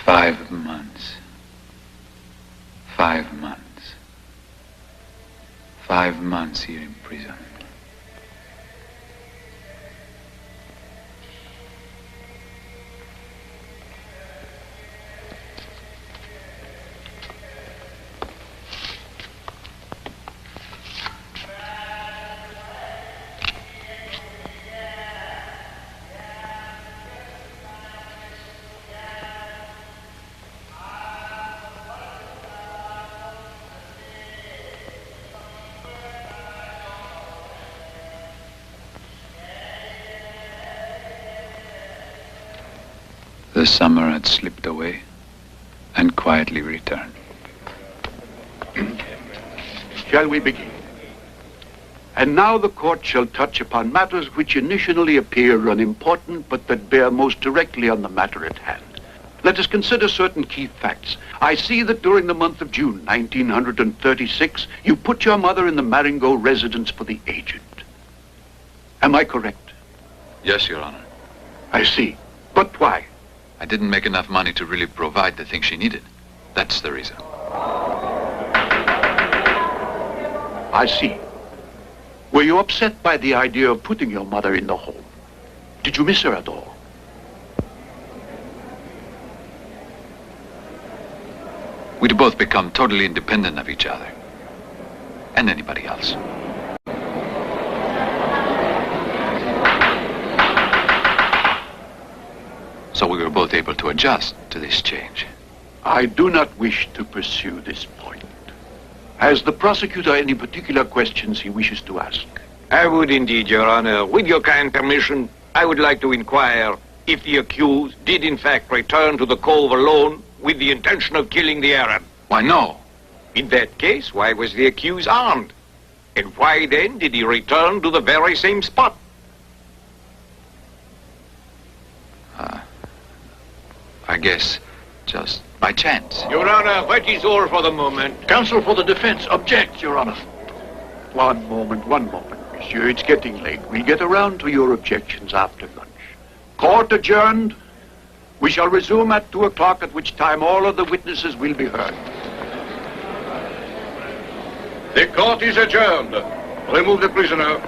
Five months. 5 months. 5 months here in prison. The summer had slipped away and quietly returned. Shall we begin? And now the court shall touch upon matters which initially appear unimportant, but that bear most directly on the matter at hand. Let us consider certain key facts. I see that during the month of June, 1936, you put your mother in the Marengo residence for the aged. Am I correct? Yes, Your Honor. I see. But why? I didn't make enough money to really provide the things she needed. That's the reason. I see. Were you upset by the idea of putting your mother in the home? Did you miss her at all? We'd both become totally independent of each other. And anybody else. So we were both able to adjust to this change. I do not wish to pursue this point. Has the prosecutor any particular questions he wishes to ask? I would indeed, Your Honor. With your kind permission, I would like to inquire if the accused did in fact return to the cove alone with the intention of killing the Arab. Why, no. In that case, why was the accused armed? And why then did he return to the very same spot? I guess just by chance. Your Honor, that is all for the moment. Counsel for the defense objects, Your Honor. One moment, monsieur. It's getting late. We'll get around to your objections after lunch. Court adjourned. We shall resume at 2 o'clock, at which time all of the witnesses will be heard. The court is adjourned. Remove the prisoner.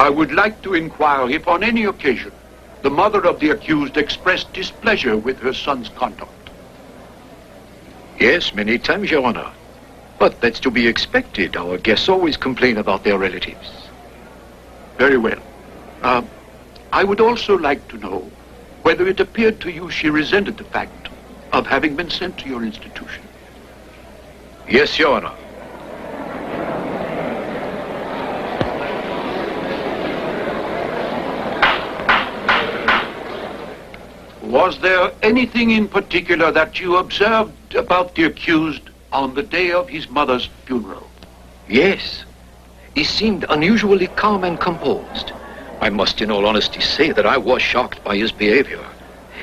I would like to inquire if on any occasion the mother of the accused expressed displeasure with her son's conduct. Yes, many times, Your Honor. But that's to be expected. Our guests always complain about their relatives. Very well. I would also like to know whether it appeared to you she resented the fact of having been sent to your institution. Yes, Your Honor. Was there anything in particular that you observed about the accused on the day of his mother's funeral? Yes. He seemed unusually calm and composed. I must in all honesty say that I was shocked by his behavior.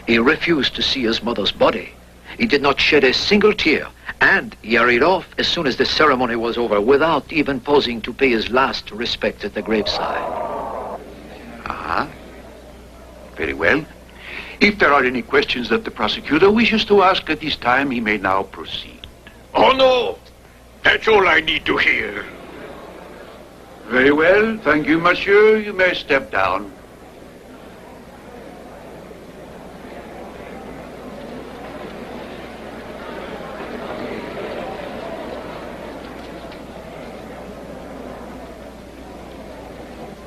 He refused to see his mother's body. He did not shed a single tear, and he hurried off as soon as the ceremony was over without even pausing to pay his last respects at the graveside. Very well. If there are any questions that the prosecutor wishes to ask at this time, he may now proceed. Oh, no. That's all I need to hear. Very well. Thank you, monsieur. You may step down.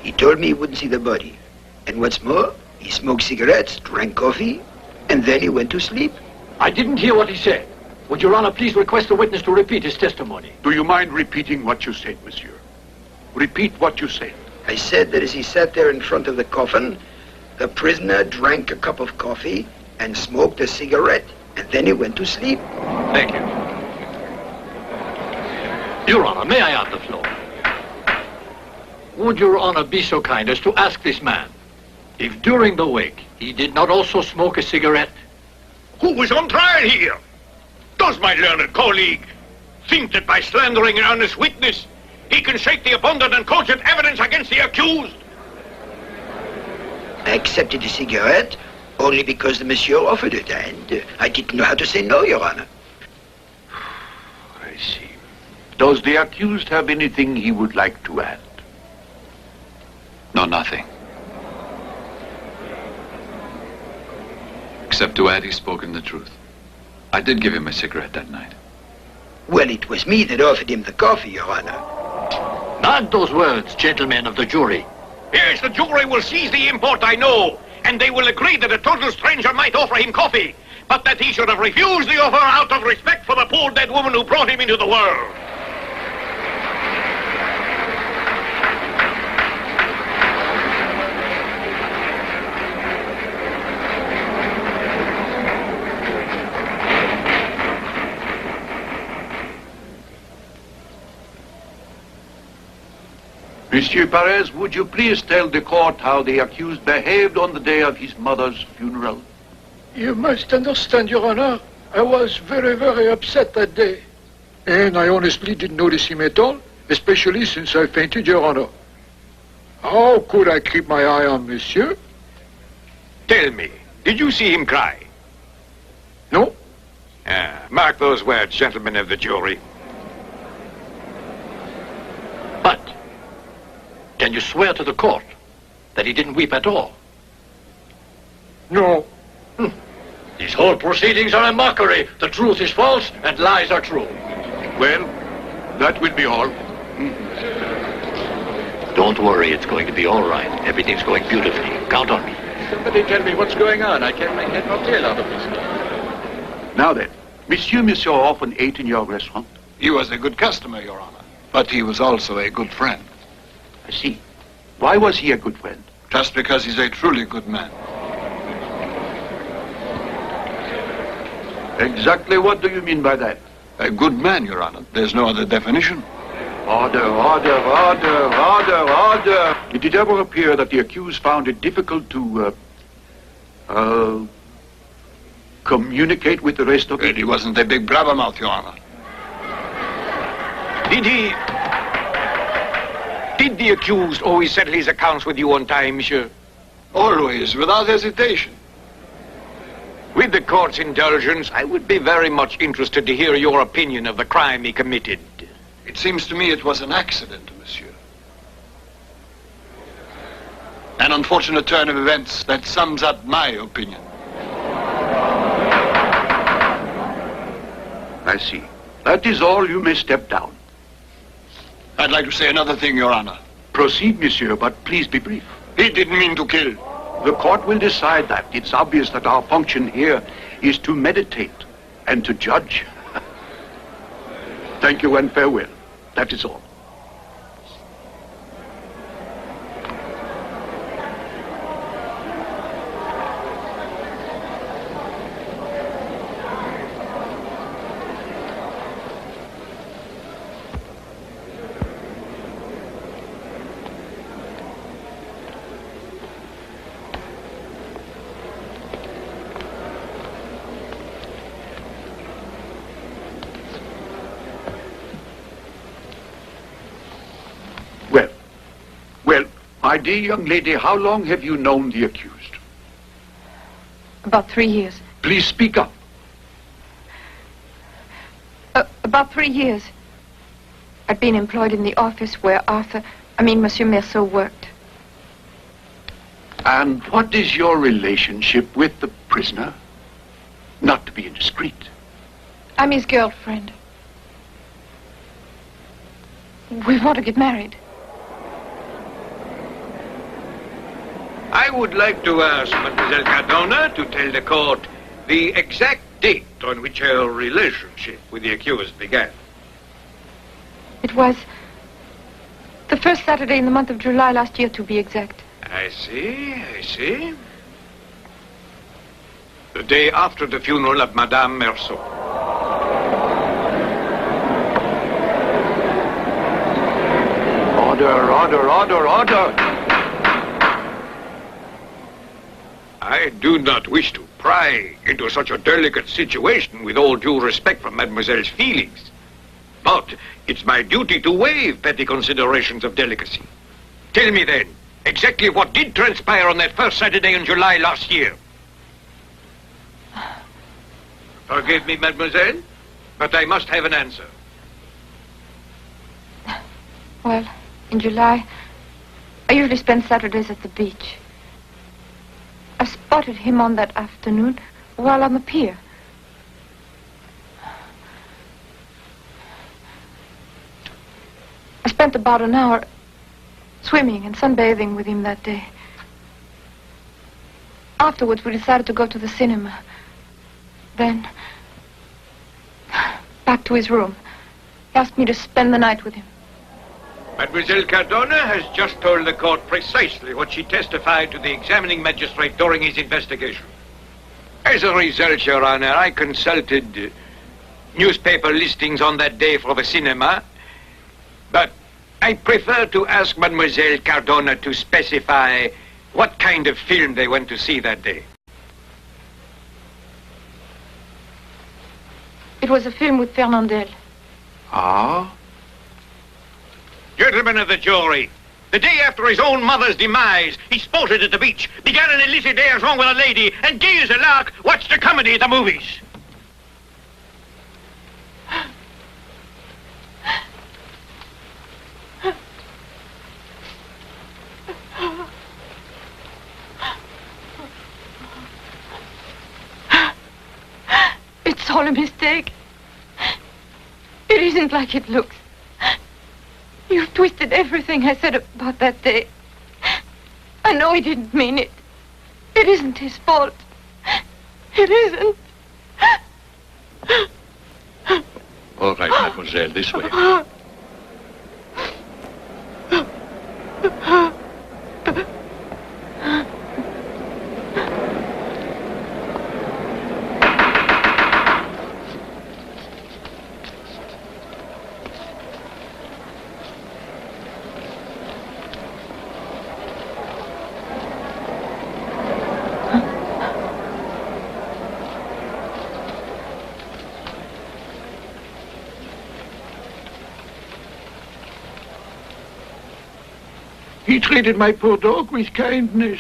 He told me he wouldn't see the body. And what's more, he smoked cigarettes, drank coffee, and then he went to sleep. I didn't hear what he said. Would Your Honor please request the witness to repeat his testimony? Do you mind repeating what you said, monsieur? Repeat what you said. I said that as he sat there in front of the coffin, the prisoner drank a cup of coffee and smoked a cigarette, and then he went to sleep. Thank you. Your Honor, may I have the floor? Would Your Honor be so kind as to ask this man if during the wake he did not also smoke a cigarette? Who was on trial here? Does my learned colleague think that by slandering an honest witness, he can shake the abundant and cogent evidence against the accused? I accepted the cigarette only because the monsieur offered it, and I didn't know how to say no, Your Honor. I see. Does the accused have anything he would like to add? No, nothing. Except to add he's spoken the truth. I did give him a cigarette that night. Well, it was me that offered him the coffee, Your Honor. Not those words, gentlemen of the jury. Yes, the jury will seize the import, I know, and they will agree that a total stranger might offer him coffee, but that he should have refused the offer out of respect for the poor dead woman who brought him into the world. Monsieur Perez, would you please tell the court how the accused behaved on the day of his mother's funeral? You must understand, Your Honor, I was very, very upset that day. And I honestly didn't notice him at all, especially since I fainted, Your Honor. How could I keep my eye on Monsieur? Tell me, did you see him cry? No. Mark those words, gentlemen of the jury. But can you swear to the court that he didn't weep at all? No. These whole proceedings are a mockery. The truth is false and lies are true. Well, that will be all. Don't worry, it's going to be all right. Everything's going beautifully. Count on me. Somebody tell me what's going on. I can't make head nor tail out of this. Now then, Monsieur often ate in your restaurant? He was a good customer, Your Honor. But he was also a good friend. I see. Why was he a good friend? Just because he's a truly good man. Exactly what do you mean by that? A good man, Your Honor. There's no other definition. Order, order, order, order, order. Did it ever appear that the accused found it difficult to, communicate with the rest of it? He wasn't a big blabbermouth, Your Honor. Did the accused always settle his accounts with you on time, monsieur? Always, without hesitation. With the court's indulgence, I would be very much interested to hear your opinion of the crime he committed. It seems to me it was an accident, monsieur. An unfortunate turn of events that sums up my opinion. I see. That is all. You may step down. I'd like to say another thing, Your Honor. Proceed, monsieur, but please be brief. He didn't mean to kill. The court will decide that. It's obvious that our function here is to meditate and to judge. Thank you and farewell. That is all. My dear young lady, how long have you known the accused? About 3 years. Please speak up. About 3 years. I'd been employed in the office where Monsieur Merceau worked. And what is your relationship with the prisoner? Not to be indiscreet. I'm his girlfriend. We want to get married. I would like to ask Mademoiselle Cardona to tell the court the exact date on which her relationship with the accused began. It was the first Saturday in the month of July last year, to be exact. I see. The day after the funeral of Madame Merceau. Order. I do not wish to pry into such a delicate situation with all due respect for Mademoiselle's feelings. But it's my duty to waive petty considerations of delicacy. Tell me then, exactly what did transpire on that first Saturday in July last year? Forgive me, Mademoiselle, but I must have an answer. Well, in July, I usually spend Saturdays at the beach. I spotted him on that afternoon while on the pier. I spent about an hour swimming and sunbathing with him that day. Afterwards, we decided to go to the cinema. Then, back to his room. He asked me to spend the night with him. Mademoiselle Cardona has just told the court precisely what she testified to the examining magistrate during his investigation. As a result, Your Honor, I consulted newspaper listings on that day for the cinema, but I prefer to ask Mademoiselle Cardona to specify what kind of film they went to see that day. It was a film with Fernandel. Ah? Gentlemen of the jury, the day after his own mother's demise, he sported at the beach, began an illicit liaison with a lady, and gay as a lark watched a comedy at the movies. It's all a mistake. It isn't like it looks. You've twisted everything I said about that day. I know he didn't mean it. It isn't his fault. It isn't. All right, mademoiselle, this way. He treated my poor dog with kindness.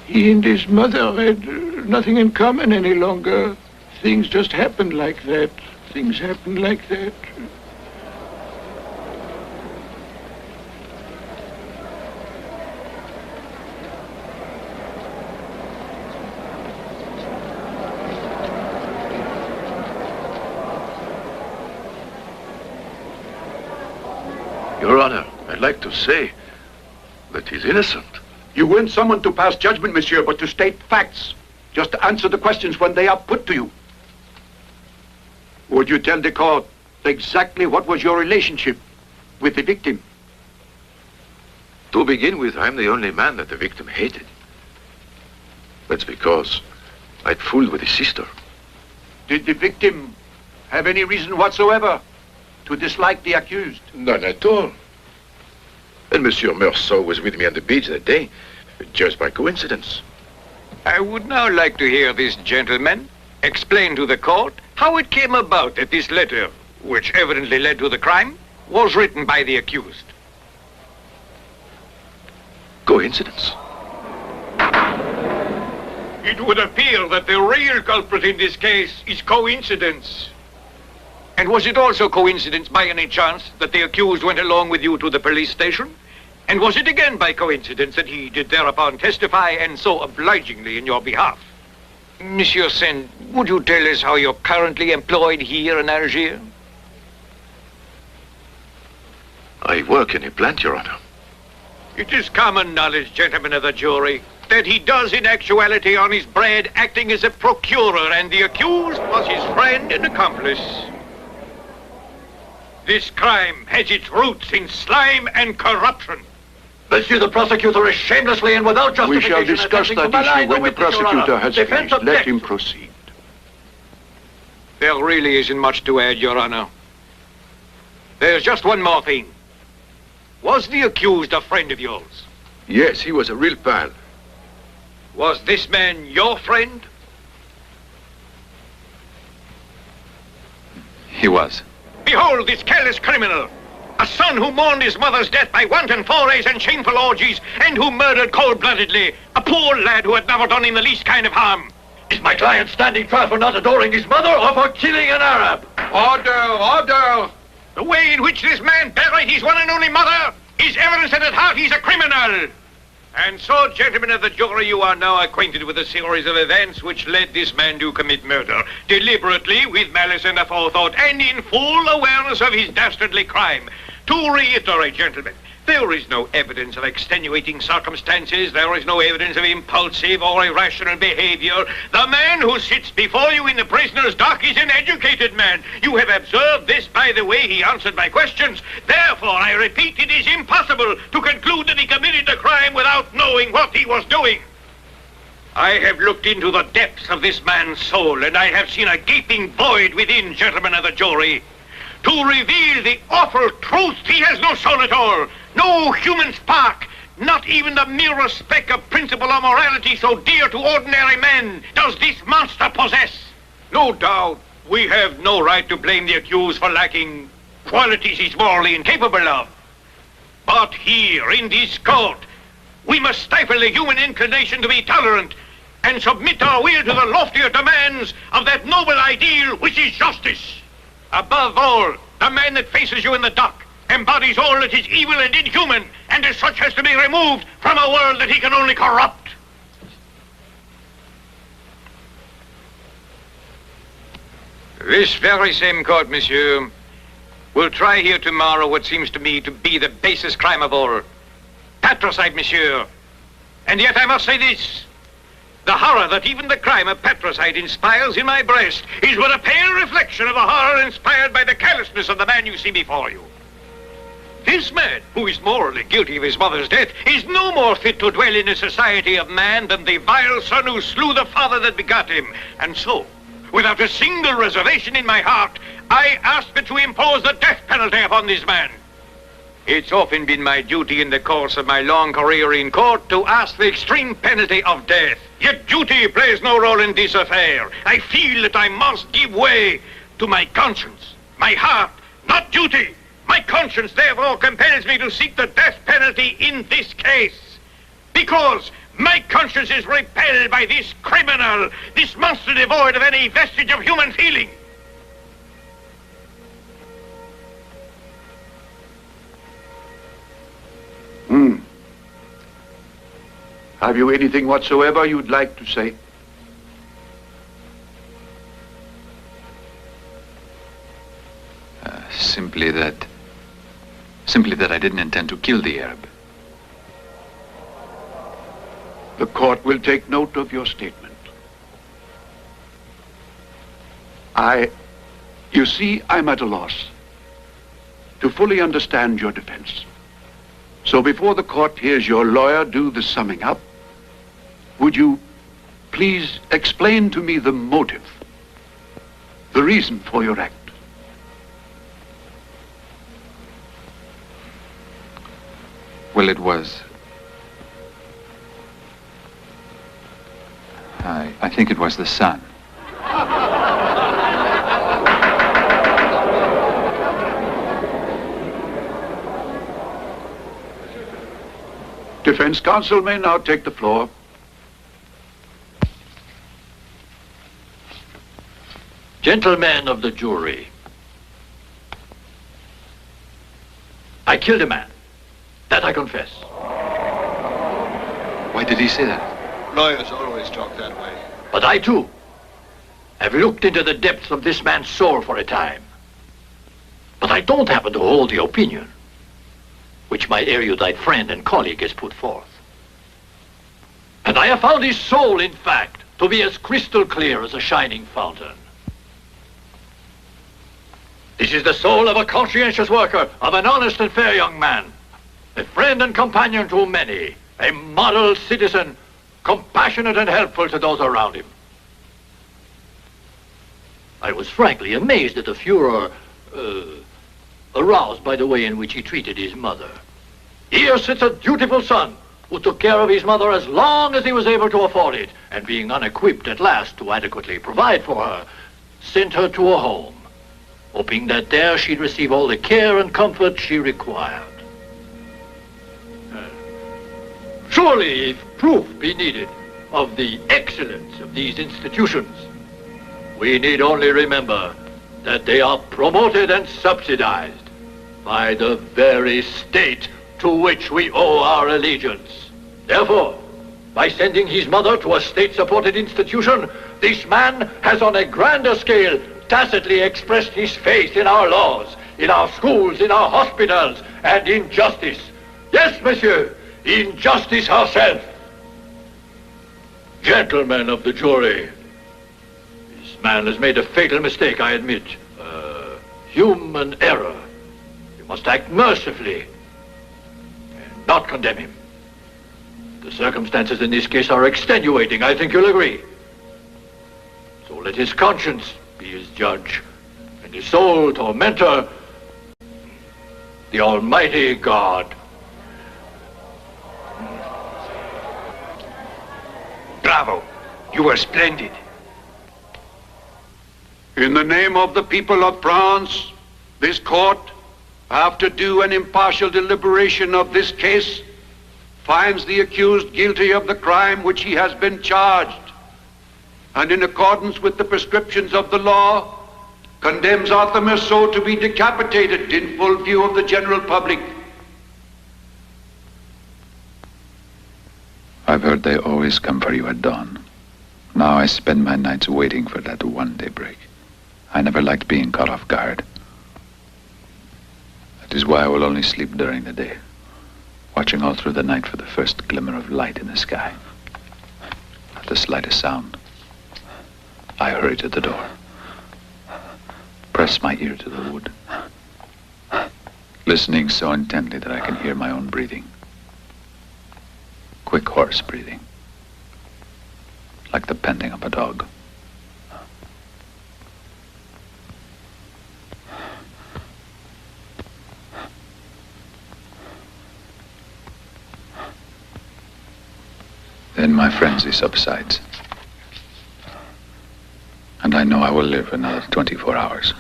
He and his mother had nothing in common any longer. Things just happen like that. Things happen like that. Your Honor, I'd like to say that he's innocent. You weren't summoned to pass judgment, monsieur, but to state facts. Just to answer the questions when they are put to you. Would you tell the court exactly what was your relationship with the victim? To begin with, I'm the only man that the victim hated. That's because I'd fooled with his sister. Did the victim have any reason whatsoever to dislike the accused? None at all. And Monsieur Meursault was with me on the beach that day, just by coincidence. I would now like to hear this gentleman explain to the court how it came about that this letter, which evidently led to the crime, was written by the accused. Coincidence. It would appear that the real culprit in this case is coincidence. And was it also coincidence by any chance that the accused went along with you to the police station? And was it again by coincidence that he did thereupon testify and so obligingly in your behalf? Monsieur Sen, would you tell us how you're currently employed here in Algiers? I work in a plant, Your Honor. It is common knowledge, gentlemen of the jury, that he does in actuality earn his bread acting as a procurer, and the accused was his friend and accomplice. This crime has its roots in slime and corruption. Monsieur the prosecutor is shamelessly and without We justification shall discuss that issue when the prosecutor has Defense finished. Let objects. him proceed. There really isn't much to add, Your Honor. There's just one more thing. Was the accused a friend of yours? Yes, he was a real pal. Was this man your friend? He was. Behold this careless criminal. A son who mourned his mother's death by wanton forays and shameful orgies, and who murdered cold-bloodedly a poor lad who had never done him the least kind of harm. Is my client standing trial for not adoring his mother or for killing an Arab? Order! The way in which this man buried his one and only mother is evidence that at heart he's a criminal. And so, gentlemen of the jury, you are now acquainted with a series of events which led this man to commit murder, deliberately, with malice and aforethought, and in full awareness of his dastardly crime. To reiterate, gentlemen, there is no evidence of extenuating circumstances. There is no evidence of impulsive or irrational behavior. The man who sits before you in the prisoner's dock is an educated man. You have observed this by the way he answered my questions. Therefore, I repeat, it is impossible to conclude that he committed the crime without knowing what he was doing. I have looked into the depths of this man's soul, and I have seen a gaping void within, gentlemen of the jury. To reveal the awful truth, he has no soul at all, no human spark, not even the merest speck of principle or morality so dear to ordinary men does this monster possess. No doubt, we have no right to blame the accused for lacking qualities he's morally incapable of. But here, in this court, we must stifle the human inclination to be tolerant and submit our will to the loftier demands of that noble ideal which is justice. Above all, the man that faces you in the dock embodies all that is evil and inhuman, and as such has to be removed from a world that he can only corrupt. This very same court, monsieur, will try here tomorrow what seems to me to be the basest crime of all. Patricide, monsieur. And yet I must say this. The horror that even the crime of patricide inspires in my breast is but a pale reflection of the horror inspired by the callousness of the man you see before you. This man, who is morally guilty of his mother's death, is no more fit to dwell in the society of man than the vile son who slew the father that begot him. And so, without a single reservation in my heart, I ask that you impose the death penalty upon this man. It's often been my duty in the course of my long career in court to ask the extreme penalty of death. Yet duty plays no role in this affair. I feel that I must give way to my conscience, my heart, not duty. My conscience therefore compels me to seek the death penalty in this case. Because My conscience is repelled by this criminal, this monster devoid of any vestige of human feeling. Have you anything whatsoever you'd like to say? Simply that I didn't intend to kill the Arab. The court will take note of your statement. You see, I'm at a loss to fully understand your defense. So before the court hears your lawyer do the summing up, would you please explain to me the motive, the reason for your act? Well, it was... I think it was the sun. Defense counsel may now take the floor. Gentlemen of the jury, I killed a man. That I confess. Why did he say that? Lawyers always talk that way. But I, too, have looked into the depths of this man's soul for a time. But I don't happen to hold the opinion which my erudite friend and colleague has put forth. And I have found his soul, in fact, to be as crystal clear as a shining fountain. This is the soul of a conscientious worker, of an honest and fair young man, a friend and companion to many, a model citizen, compassionate and helpful to those around him. I was frankly amazed at the furor aroused by the way in which he treated his mother. Here sits a dutiful son who took care of his mother as long as he was able to afford it, and being unequipped at last to adequately provide for her, sent her to a home, hoping that there she'd receive all the care and comfort she required. Surely, if proof be needed of the excellence of these institutions, we need only remember that they are promoted and subsidized by the very state to which we owe our allegiance. Therefore, by sending his mother to a state-supported institution, this man has on a grander scale tacitly expressed his faith in our laws, in our schools, in our hospitals, and in justice. Yes, monsieur, in justice herself. Gentlemen of the jury, this man has made a fatal mistake, I admit. Human error. You must act mercifully and not condemn him. The circumstances in this case are extenuating, I think you'll agree. So let his conscience be his judge, and his sole tormentor, the Almighty God. Bravo. You were splendid. In the name of the people of France, this court, after due and impartial deliberation of this case, finds the accused guilty of the crime which he has been charged, and in accordance with the prescriptions of the law, condemns Arthur Merceau to be decapitated in full view of the general public. I've heard they always come for you at dawn. Now I spend my nights waiting for that one daybreak. I never liked being caught off guard. That is why I will only sleep during the day, watching all through the night for the first glimmer of light in the sky. At the slightest sound, I hurry to the door, press my ear to the wood, listening so intently that I can hear my own breathing. Quick horse breathing, like the panting of a dog. Then my frenzy subsides, and I know I will live another 24 hours.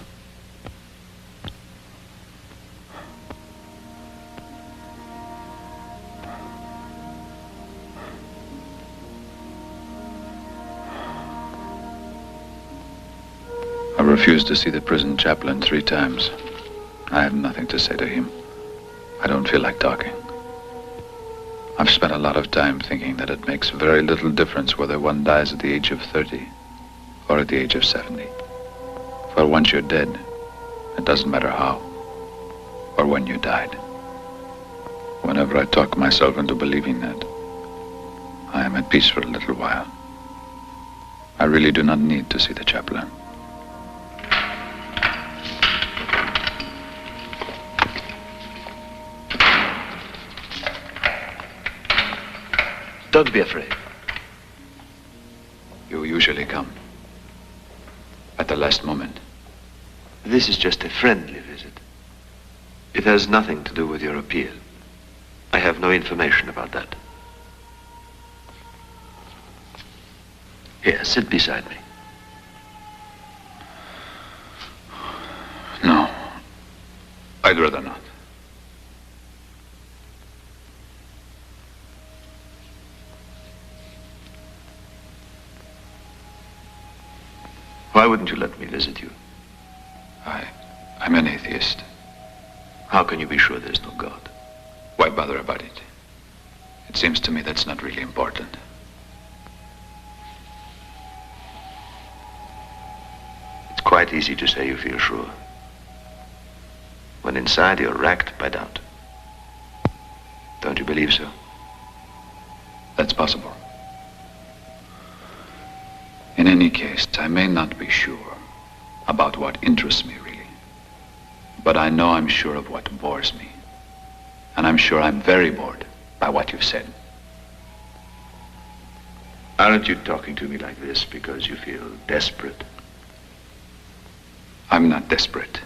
I've refused to see the prison chaplain 3 times. I have nothing to say to him. I don't feel like talking. I've spent a lot of time thinking that it makes very little difference whether one dies at the age of 30 or at the age of 70. For once you're dead, it doesn't matter how or when you died. Whenever I talk myself into believing that, I am at peace for a little while. I really do not need to see the chaplain. Don't be afraid. You usually come. At the last moment. This is just a friendly visit. It has nothing to do with your appeal. I have no information about that. Here, sit beside me. No. I'd rather not. Why wouldn't you let me visit you? I'm an atheist. How can you be sure there's no God? Why bother about it? It seems to me that's not really important. It's quite easy to say you feel sure, when inside you're racked by doubt. Don't you believe so? That's possible. In any case, I may not be sure about what interests me, really. But I know I'm sure of what bores me. And I'm sure I'm very bored by what you've said. Aren't you talking to me like this because you feel desperate? I'm not desperate.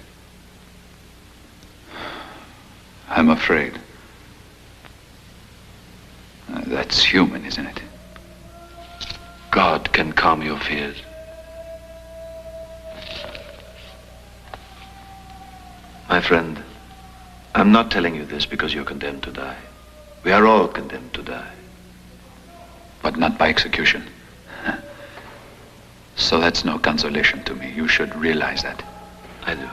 I'm afraid. That's human, isn't it? God can calm your fears. My friend, I'm not telling you this because you're condemned to die. We are all condemned to die. But not by execution. So that's no consolation to me. You should realize that. I do.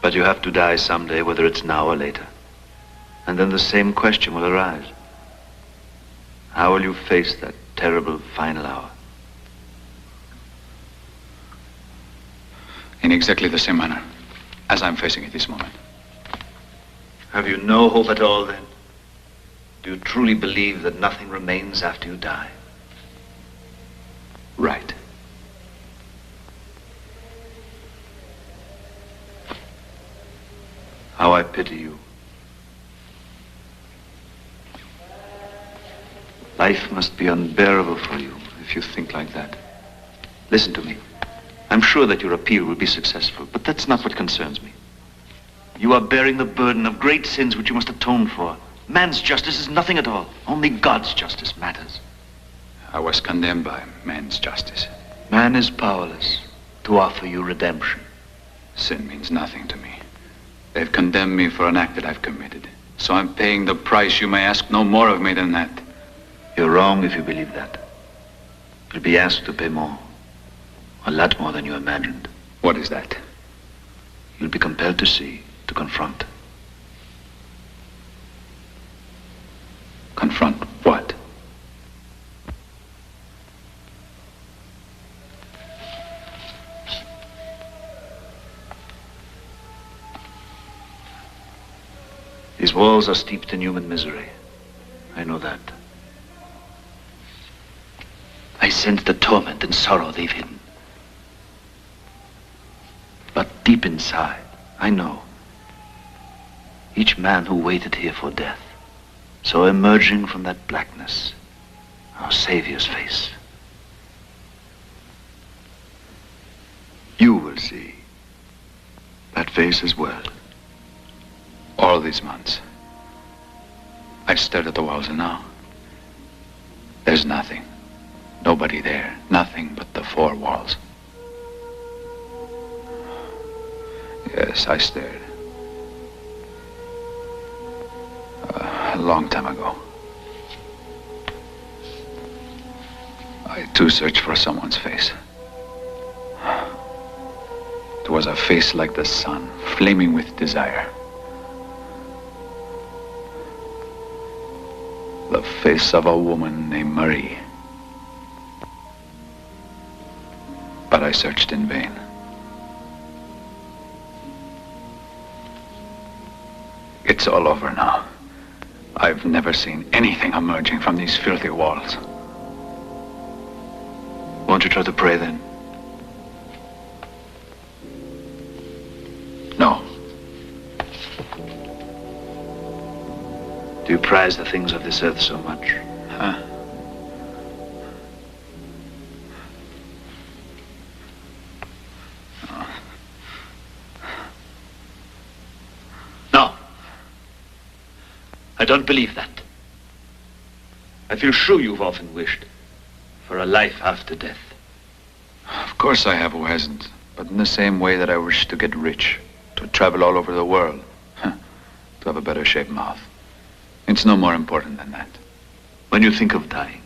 But you have to die someday, whether it's now or later. And then the same question will arise. How will you face that terrible final hour? In exactly the same manner as I'm facing it this moment. Have you no hope at all, then? Do you truly believe that nothing remains after you die? Right. How I pity you. Life must be unbearable for you if you think like that. Listen to me. I'm sure that your appeal will be successful, but that's not what concerns me. You are bearing the burden of great sins which you must atone for. Man's justice is nothing at all. Only God's justice matters. I was condemned by man's justice. Man is powerless to offer you redemption. Sin means nothing to me. They've condemned me for an act that I've committed. So I'm paying the price. You may ask no more of me than that. You're wrong if you believe that. You'll be asked to pay more. A lot more than you imagined. What is that? You'll be compelled to see, to confront. Confront what? These walls are steeped in human misery. I know that. I sense the torment and sorrow they've hidden. But deep inside, I know. Each man who waited here for death saw emerging from that blackness our Savior's face. You will see that face as well. All these months, I've stared at the walls, and now there's nothing. Nobody there. Nothing but the 4 walls. Yes, I stared. A long time ago. I too searched for someone's face. was a face like the sun, flaming with desire. The face of a woman named Marie. But I searched in vain. It's all over now. I've never seen anything emerging from these filthy walls. Won't you try to pray then? No. Do you prize the things of this earth so much? Huh? No. I don't believe that. I feel sure you've often wished for a life after death. Of course I have, who hasn't. But in the same way that I wish to get rich, to travel all over the world, to have a better shaped mouth. It's no more important than that. When you think of dying,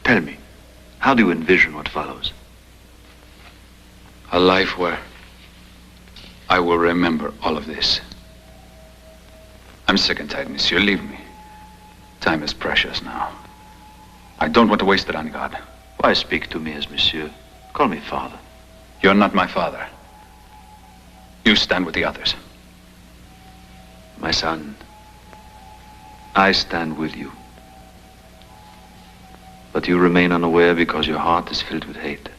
tell me, how do you envision what follows? A life where I will remember all of this. I'm sick and tired, monsieur. Leave me. Time is precious now. I don't want to waste it on God. Why speak to me as monsieur? Call me father. You're not my father. You stand with the others. My son, I stand with you. But you remain unaware because your heart is filled with hate.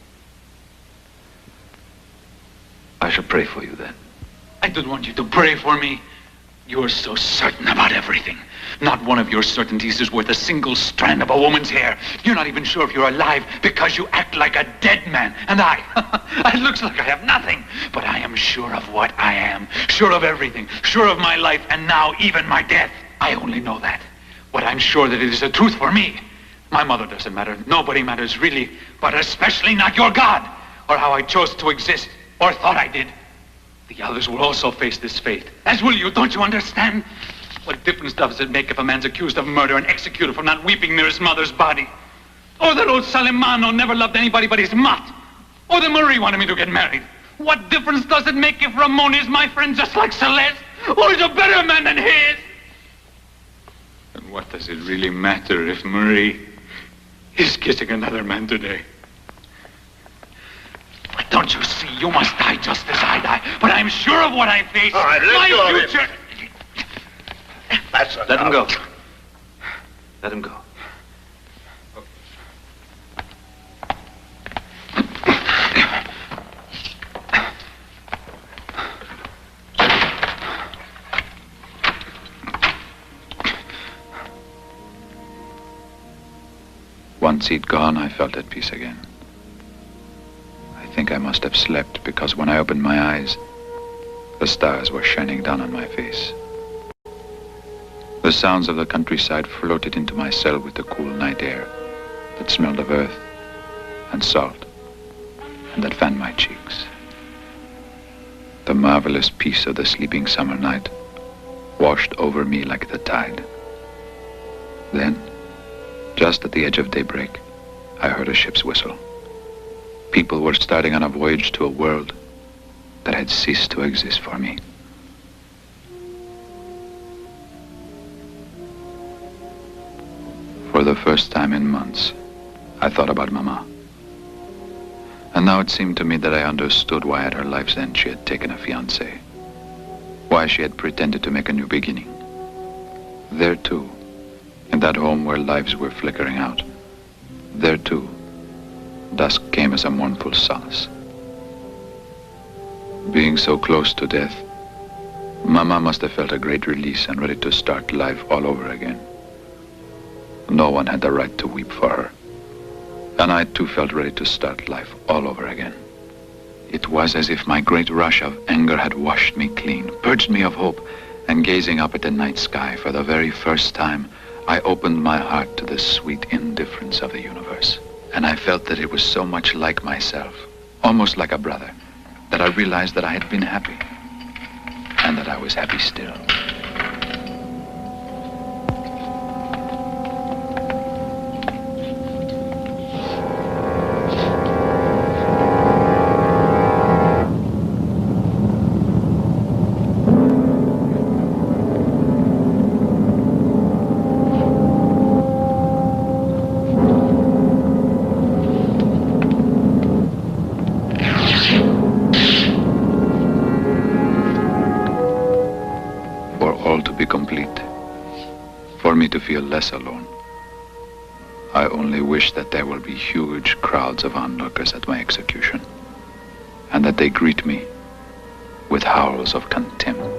I shall pray for you then. I don't want you to pray for me. You're so certain about everything. Not one of your certainties is worth a single strand of a woman's hair. You're not even sure if you're alive because you act like a dead man. And it looks like I have nothing. But I am sure of what I am. Sure of everything. Sure of my life and now even my death. I only know that. But I'm sure that it is the truth for me. My mother doesn't matter. Nobody matters really. But especially not your God. Or how I chose to exist. Or thought I did. The others will also face this fate. As will you, don't you understand? What difference does it make if a man's accused of murder and executed for not weeping near his mother's body? Or that old Salimano never loved anybody but his mutt? Or that Marie wanted me to get married? What difference does it make if Ramon is my friend just like Celeste? Or is a better man than his? And what does it really matter if Marie is kissing another man today? But don't you see, you must die just as I die. But I'm sure of what I face. All right, let go my of future. him. That's enough. Let him go. Let him go. Once he'd gone, I felt at peace again. I think I must have slept because when I opened my eyes, the stars were shining down on my face. The sounds of the countryside floated into my cell with the cool night air that smelled of earth and salt and that fanned my cheeks. The marvelous peace of the sleeping summer night washed over me like the tide. Then, just at the edge of daybreak, I heard a ship's whistle. People were starting on a voyage to a world that had ceased to exist for me. For the first time in months, I thought about Mama. And now it seemed to me that I understood why at her life's end she had taken a fiancé. Why she had pretended to make a new beginning. There too, in that home where lives were flickering out, there too, dusk came as a mournful solace. Being so close to death, Mama must have felt a great release and ready to start life all over again. No one had the right to weep for her. And I too felt ready to start life all over again. It was as if my great rush of anger had washed me clean, purged me of hope, and gazing up at the night sky for the very first time, I opened my heart to the sweet indifference of the universe. And I felt that it was so much like myself, almost like a brother, that I realized that I had been happy, and that I was happy still. feel less alone. I only wish that there will be huge crowds of onlookers at my execution, and that they greet me with howls of contempt.